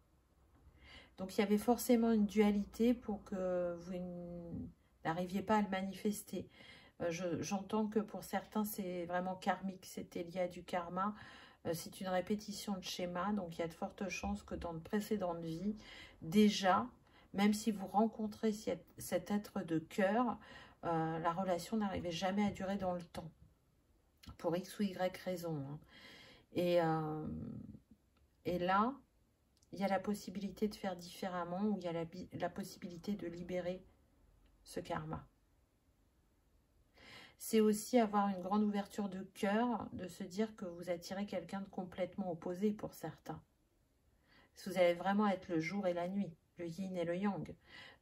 Donc il y avait forcément une dualité pour que vous n'arriviez pas à le manifester. J'entends que pour certains c'est vraiment karmique, c'était lié à du karma. C'est une répétition de schéma, donc il y a de fortes chances que dans de précédentes vies, déjà, même si vous rencontrez cet être de cœur, la relation n'arrivait jamais à durer dans le temps, pour X ou Y raison. Hein. Et là, il y a la possibilité de faire différemment, ou il y a la possibilité de libérer ce karma. C'est aussi avoir une grande ouverture de cœur, de se dire que vous attirez quelqu'un de complètement opposé pour certains. Vous allez vraiment être le jour et la nuit, le yin et le yang.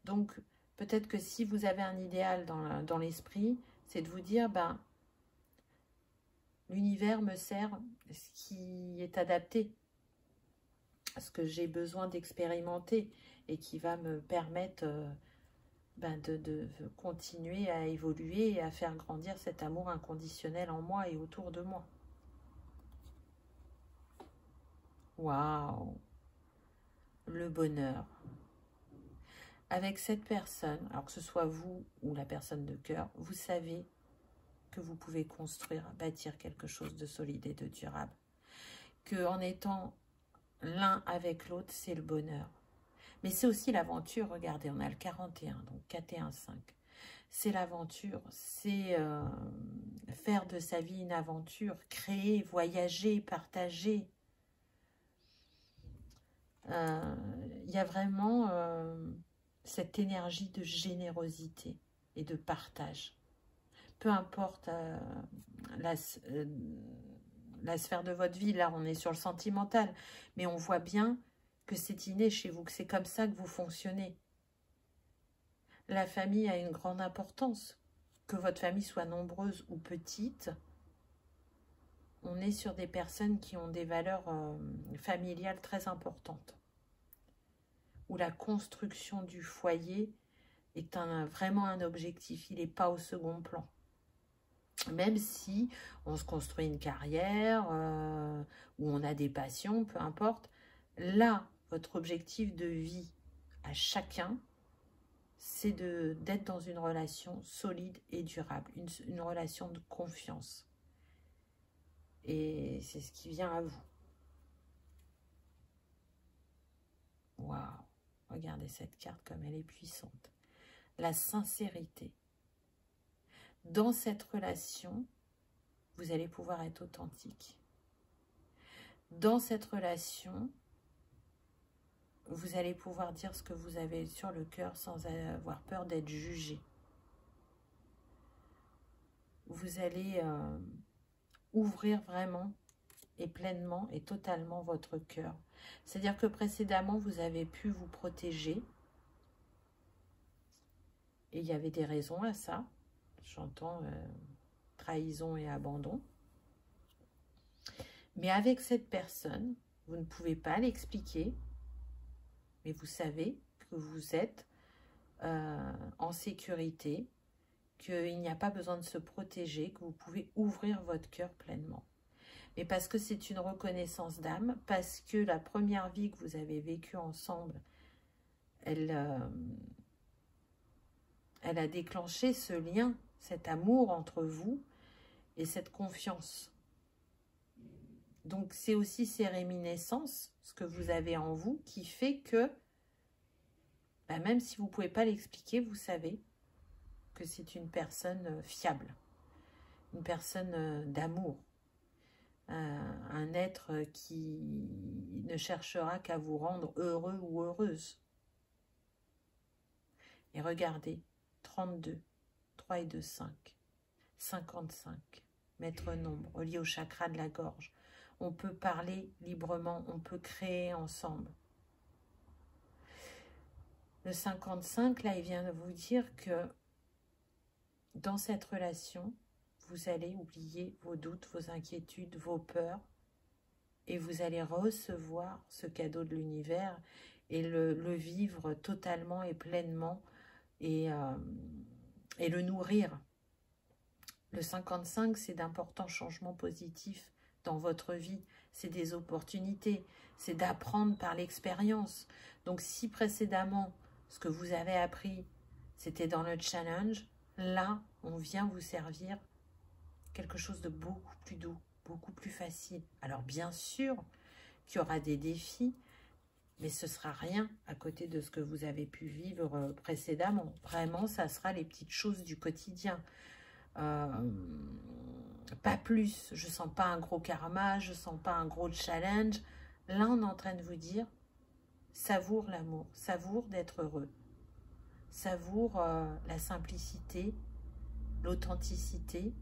Donc, peut-être que si vous avez un idéal dans l'esprit, c'est de vous dire, ben, l'univers me sert ce qui est adapté, à ce que j'ai besoin d'expérimenter et qui va me permettre de continuer à évoluer et à faire grandir cet amour inconditionnel en moi et autour de moi. Waouh! Le bonheur. Avec cette personne, alors que ce soit vous ou la personne de cœur, vous savez que vous pouvez construire, bâtir quelque chose de solide et de durable. Qu'en étant l'un avec l'autre, c'est le bonheur. Mais c'est aussi l'aventure. Regardez, on a le 41, donc 4 et 1, 5. C'est l'aventure, c'est faire de sa vie une aventure, créer, voyager, partager. Il y a vraiment cette énergie de générosité et de partage. Peu importe la sphère de votre vie, là on est sur le sentimental, mais on voit bien que c'est inné chez vous, que c'est comme ça que vous fonctionnez. La famille a une grande importance, que votre famille soit nombreuse ou petite. On est sur des personnes qui ont des valeurs familiales très importantes, où la construction du foyer est vraiment un objectif, il n'est pas au second plan. Même si on se construit une carrière, où on a des passions, peu importe, là, votre objectif de vie à chacun, c'est d'être dans une relation solide et durable, une relation de confiance. Et c'est ce qui vient à vous. Waouh! Regardez cette carte comme elle est puissante. La sincérité. dans cette relation, vous allez pouvoir être authentique. Dans cette relation, vous allez pouvoir dire ce que vous avez sur le cœur sans avoir peur d'être jugé. Vous allez ouvrir vraiment et pleinement et totalement votre cœur. C'est-à-dire que précédemment, vous avez pu vous protéger. Et il y avait des raisons à ça. J'entends trahison et abandon. Mais avec cette personne, vous ne pouvez pas l'expliquer, mais vous savez que vous êtes en sécurité, qu'il n'y a pas besoin de se protéger, que vous pouvez ouvrir votre cœur pleinement. Mais parce que c'est une reconnaissance d'âme, parce que la première vie que vous avez vécue ensemble, elle a déclenché ce lien, cet amour entre vous et cette confiance. Donc, c'est aussi ces réminiscences, ce que vous avez en vous, qui fait que, même si vous ne pouvez pas l'expliquer, vous savez que c'est une personne fiable, une personne d'amour, un être qui ne cherchera qu'à vous rendre heureux ou heureuse. Et regardez, 32, 3 et 2, 5, 55, maître nombre, relié au chakra de la gorge. On peut parler librement, on peut créer ensemble. Le 55, là, il vient de vous dire que dans cette relation, vous allez oublier vos doutes, vos inquiétudes, vos peurs, et vous allez recevoir ce cadeau de l'univers et le vivre totalement et pleinement et le nourrir. Le 55, c'est d'importants changements positifs dans votre vie, c'est des opportunités, c'est d'apprendre par l'expérience. Donc si précédemment, ce que vous avez appris, c'était dans le challenge, là, on vient vous servir quelque chose de beaucoup plus doux, beaucoup plus facile. Alors bien sûr qu'il y aura des défis, mais ce ne sera rien à côté de ce que vous avez pu vivre précédemment. Vraiment, ça sera les petites choses du quotidien. Pas plus, je ne sens pas un gros karma, je ne sens pas un gros challenge. Là, on est en train de vous dire, savoure l'amour, savoure d'être heureux, savoure la simplicité, l'authenticité,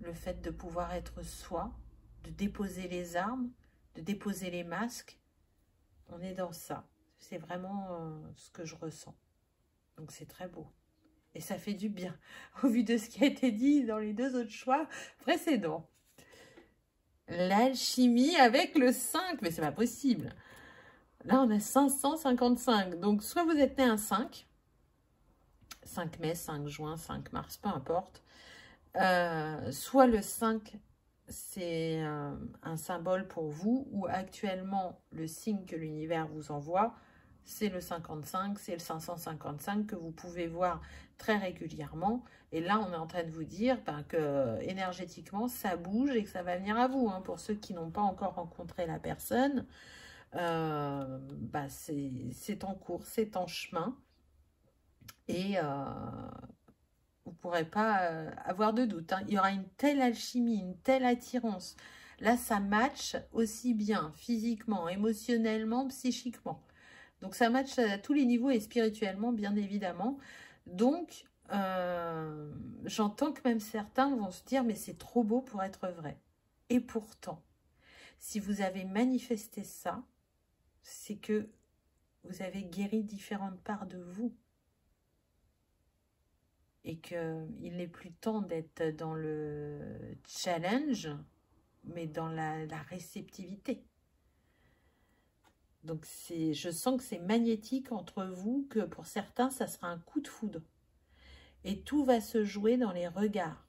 le fait de pouvoir être soi, de déposer les armes, de déposer les masques. On est dans ça. C'est vraiment ce que je ressens. Donc c'est très beau. Et ça fait du bien, au vu de ce qui a été dit dans les deux autres choix précédents. L'alchimie avec le 5, mais c'est pas possible. Là, on a 555. Donc, soit vous êtes né un 5 mai, 5 juin, 5 mars, peu importe. Soit le 5, c'est un symbole pour vous, ou actuellement, le signe que l'univers vous envoie, c'est le 55, c'est le 555 que vous pouvez voir très régulièrement. Et là, on est en train de vous dire que énergétiquement, ça bouge et que ça va venir à vous. Pour ceux qui n'ont pas encore rencontré la personne, c'est en cours, c'est en chemin. Et vous ne pourrez pas avoir de doute. Il y aura une telle alchimie, une telle attirance. Là, ça match aussi bien physiquement, émotionnellement, psychiquement. Donc, ça match à tous les niveaux et spirituellement, bien évidemment. Donc, j'entends que même certains vont se dire, mais c'est trop beau pour être vrai. Et pourtant, si vous avez manifesté ça, c'est que vous avez guéri différentes parts de vous. Et qu'il n'est plus temps d'être dans le challenge, mais dans la réceptivité. Donc, je sens que c'est magnétique entre vous, que pour certains, ça sera un coup de foudre. Et tout va se jouer dans les regards.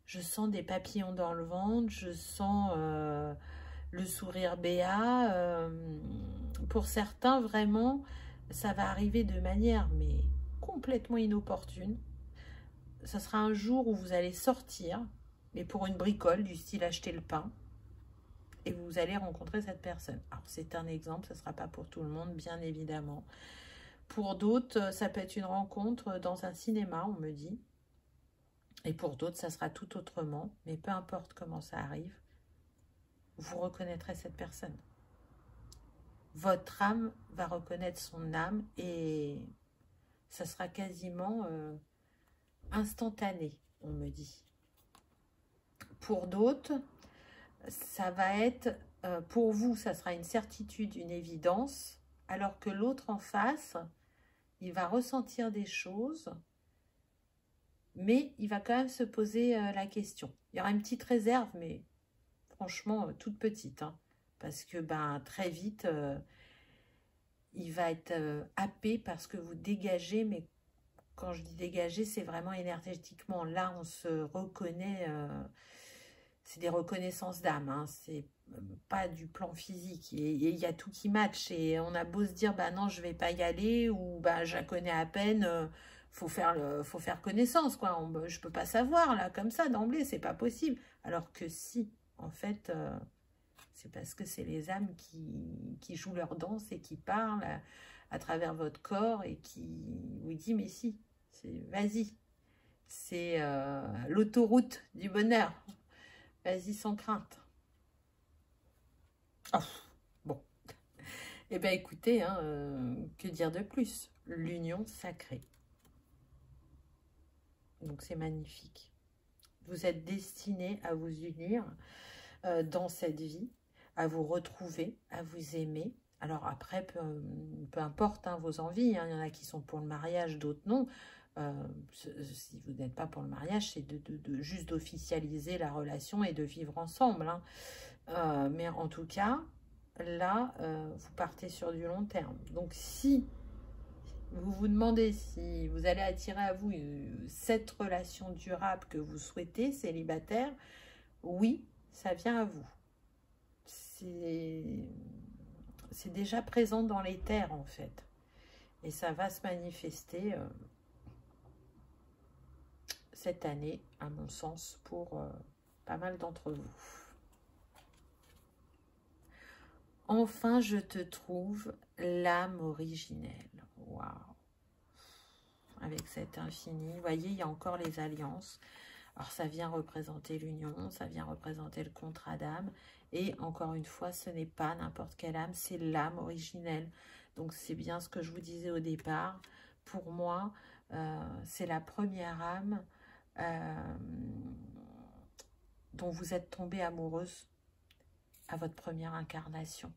Je sens des papillons dans le ventre, je sens le sourire béat. Pour certains, vraiment, ça va arriver de manière mais complètement inopportune. Ça sera un jour où vous allez sortir, mais pour une bricole, du style acheter le pain. Et vous allez rencontrer cette personne. Alors, c'est un exemple, ça ne sera pas pour tout le monde, bien évidemment. Pour d'autres, ça peut être une rencontre dans un cinéma, on me dit. Et pour d'autres, ça sera tout autrement. Mais peu importe comment ça arrive, vous reconnaîtrez cette personne. Votre âme va reconnaître son âme et ça sera quasiment instantané, on me dit. Pour d'autres, ça va être, pour vous, ça sera une certitude, une évidence, alors que l'autre en face, il va ressentir des choses, mais il va quand même se poser la question. Il y aura une petite réserve, mais franchement, toute petite, hein, parce que très vite, il va être happé parce que vous dégagez, mais quand je dis dégager, c'est vraiment énergétiquement. Là, on se reconnaît, c'est des reconnaissances d'âme, hein, c'est pas du plan physique. Et il y a tout qui match. Et on a beau se dire, bah non, je vais pas y aller, ou bah je la connais à peine, faut faire connaissance, quoi. Je peux pas savoir, là, comme ça, d'emblée, c'est pas possible. Alors que si, en fait, c'est parce que c'est les âmes qui jouent leur danse et qui parlent à travers votre corps et qui vous dit, mais si, vas-y, c'est l'autoroute du bonheur. Vas-y sans crainte. Oh, bon. Eh bien, écoutez, hein, que dire de plus? L'union sacrée. Donc, c'est magnifique. Vous êtes destinés à vous unir dans cette vie, à vous retrouver, à vous aimer. Alors après, peu importe hein, vos envies, hein, il y en a qui sont pour le mariage, d'autres non. Si vous n'êtes pas pour le mariage, c'est juste d'officialiser la relation et de vivre ensemble. Hein. Mais en tout cas, là, vous partez sur du long terme. Donc si vous vous demandez si vous allez attirer à vous cette relation durable que vous souhaitez, célibataire, oui, ça vient à vous. C'est déjà présent dans les terres en fait. Et ça va se manifester cette année, à mon sens, pour pas mal d'entre vous. Enfin, je te trouve l'âme originelle. Waouh! Avec cet infini. Vous voyez, il y a encore les alliances. Alors, ça vient représenter l'union, ça vient représenter le contrat d'âme. Et encore une fois, ce n'est pas n'importe quelle âme, c'est l'âme originelle. Donc, c'est bien ce que je vous disais au départ. Pour moi, c'est la première âme dont vous êtes tombée amoureuse à votre première incarnation.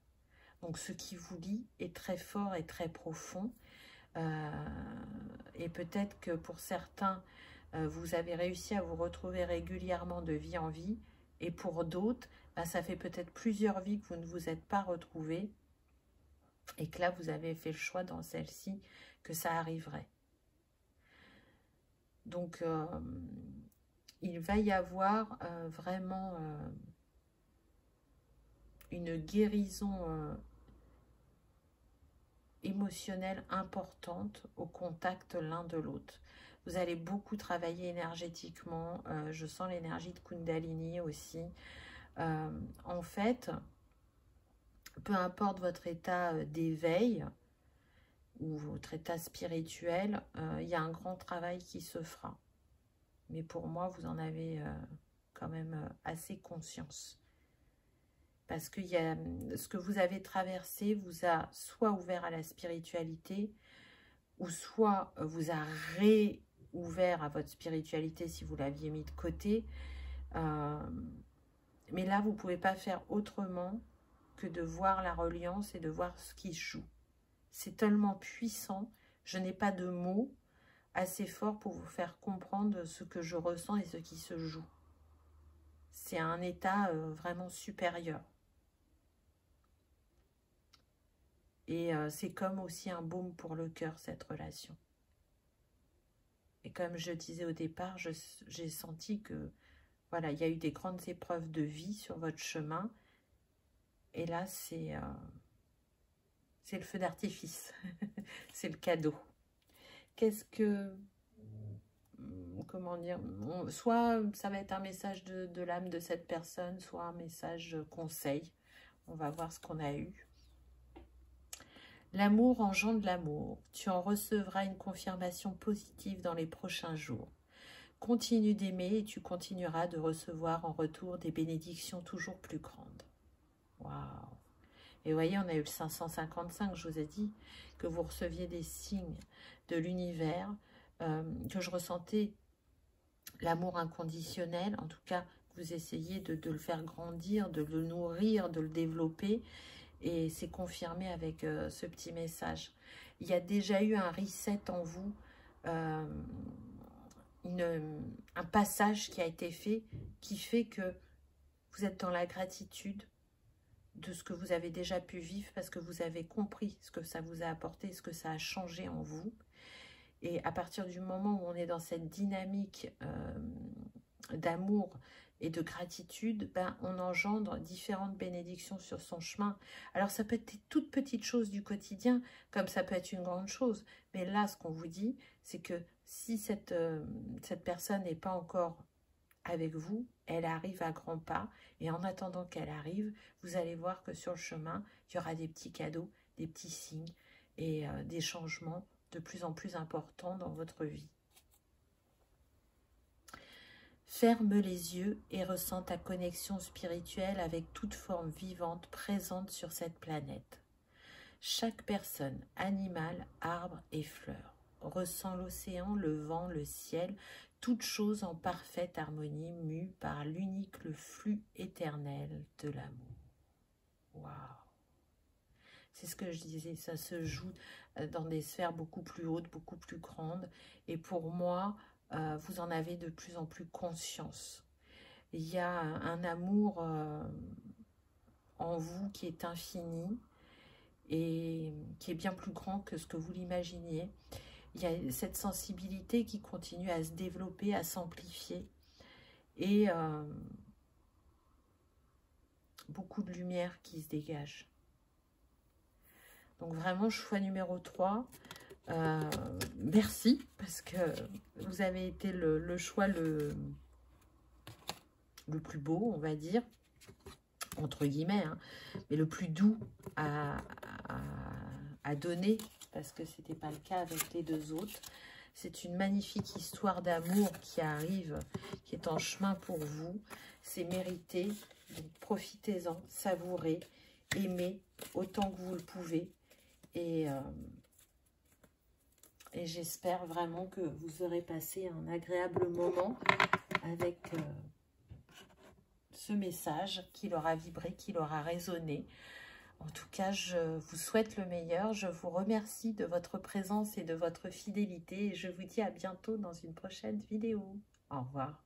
Donc, ce qui vous lie est très fort et très profond. Et peut-être que pour certains, vous avez réussi à vous retrouver régulièrement de vie en vie. Et pour d'autres, ça fait peut-être plusieurs vies que vous ne vous êtes pas retrouvés. Et que là, vous avez fait le choix dans celle-ci que ça arriverait. Donc, il va y avoir vraiment une guérison émotionnelle importante au contact l'un de l'autre. Vous allez beaucoup travailler énergétiquement. Je sens l'énergie de Kundalini aussi. En fait, peu importe votre état d'éveil ou votre état spirituel, il y a un grand travail qui se fera. Mais pour moi, vous en avez quand même assez conscience. Parce que ce que vous avez traversé vous a soit ouvert à la spiritualité, ou soit vous a réouvert à votre spiritualité si vous l'aviez mis de côté. Mais là, vous ne pouvez pas faire autrement que de voir la reliance et de voir ce qui se joue. C'est tellement puissant, je n'ai pas de mots assez forts pour vous faire comprendre ce que je ressens et ce qui se joue. C'est un état vraiment supérieur. Et c'est comme aussi un baume pour le cœur, cette relation. Et comme je disais au départ, j'ai senti que, voilà, il y a eu des grandes épreuves de vie sur votre chemin. Et là, c'est le feu d'artifice. C'est le cadeau. Qu'est-ce que... Comment dire, soit ça va être un message de l'âme de cette personne, soit un message conseil. On va voir ce qu'on a eu. L'amour engendre l'amour. Tu en recevras une confirmation positive dans les prochains jours. Continue d'aimer et tu continueras de recevoir en retour des bénédictions toujours plus grandes. Waouh! Et vous voyez, on a eu le 555, je vous ai dit que vous receviez des signes de l'univers, que je ressentais l'amour inconditionnel, en tout cas, vous essayez de le faire grandir, de le nourrir, de le développer, et c'est confirmé avec ce petit message. Il y a déjà eu un reset en vous, un passage qui a été fait, qui fait que vous êtes dans la gratitude de ce que vous avez déjà pu vivre, parce que vous avez compris ce que ça vous a apporté, ce que ça a changé en vous. Et à partir du moment où on est dans cette dynamique d'amour et de gratitude, ben, on engendre différentes bénédictions sur son chemin. Alors ça peut être des toutes petites choses du quotidien, comme ça peut être une grande chose. Mais là, ce qu'on vous dit, c'est que si cette personne n'est pas encore avec vous, elle arrive à grands pas. Et en attendant qu'elle arrive, vous allez voir que sur le chemin, il y aura des petits cadeaux, des petits signes et des changements de plus en plus importants dans votre vie. Ferme les yeux et ressens ta connexion spirituelle avec toute forme vivante présente sur cette planète. Chaque personne, animal, arbre et fleur, ressent l'océan, le vent, le ciel, toute chose en parfaite harmonie, mue par l'unique le flux éternel de l'amour. Waouh! C'est ce que je disais, ça se joue dans des sphères beaucoup plus hautes, beaucoup plus grandes. Et pour moi, vous en avez de plus en plus conscience. Il y a un amour en vous qui est infini et qui est bien plus grand que ce que vous l'imaginiez. Il y a cette sensibilité qui continue à se développer, à s'amplifier. Et beaucoup de lumière qui se dégage. Donc vraiment, choix numéro 3. Merci, parce que vous avez été le choix le plus beau, on va dire, entre guillemets, hein, mais le plus doux à donner, parce que ce n'était pas le cas avec les deux autres. C'est une magnifique histoire d'amour qui arrive, qui est en chemin pour vous. C'est mérité, donc profitez-en, savourez, aimez autant que vous le pouvez. Et j'espère vraiment que vous aurez passé un agréable moment avec ce message qui l'aura vibré, qui l'aura résonné. En tout cas, je vous souhaite le meilleur. Je vous remercie de votre présence et de votre fidélité. Et je vous dis à bientôt dans une prochaine vidéo. Au revoir.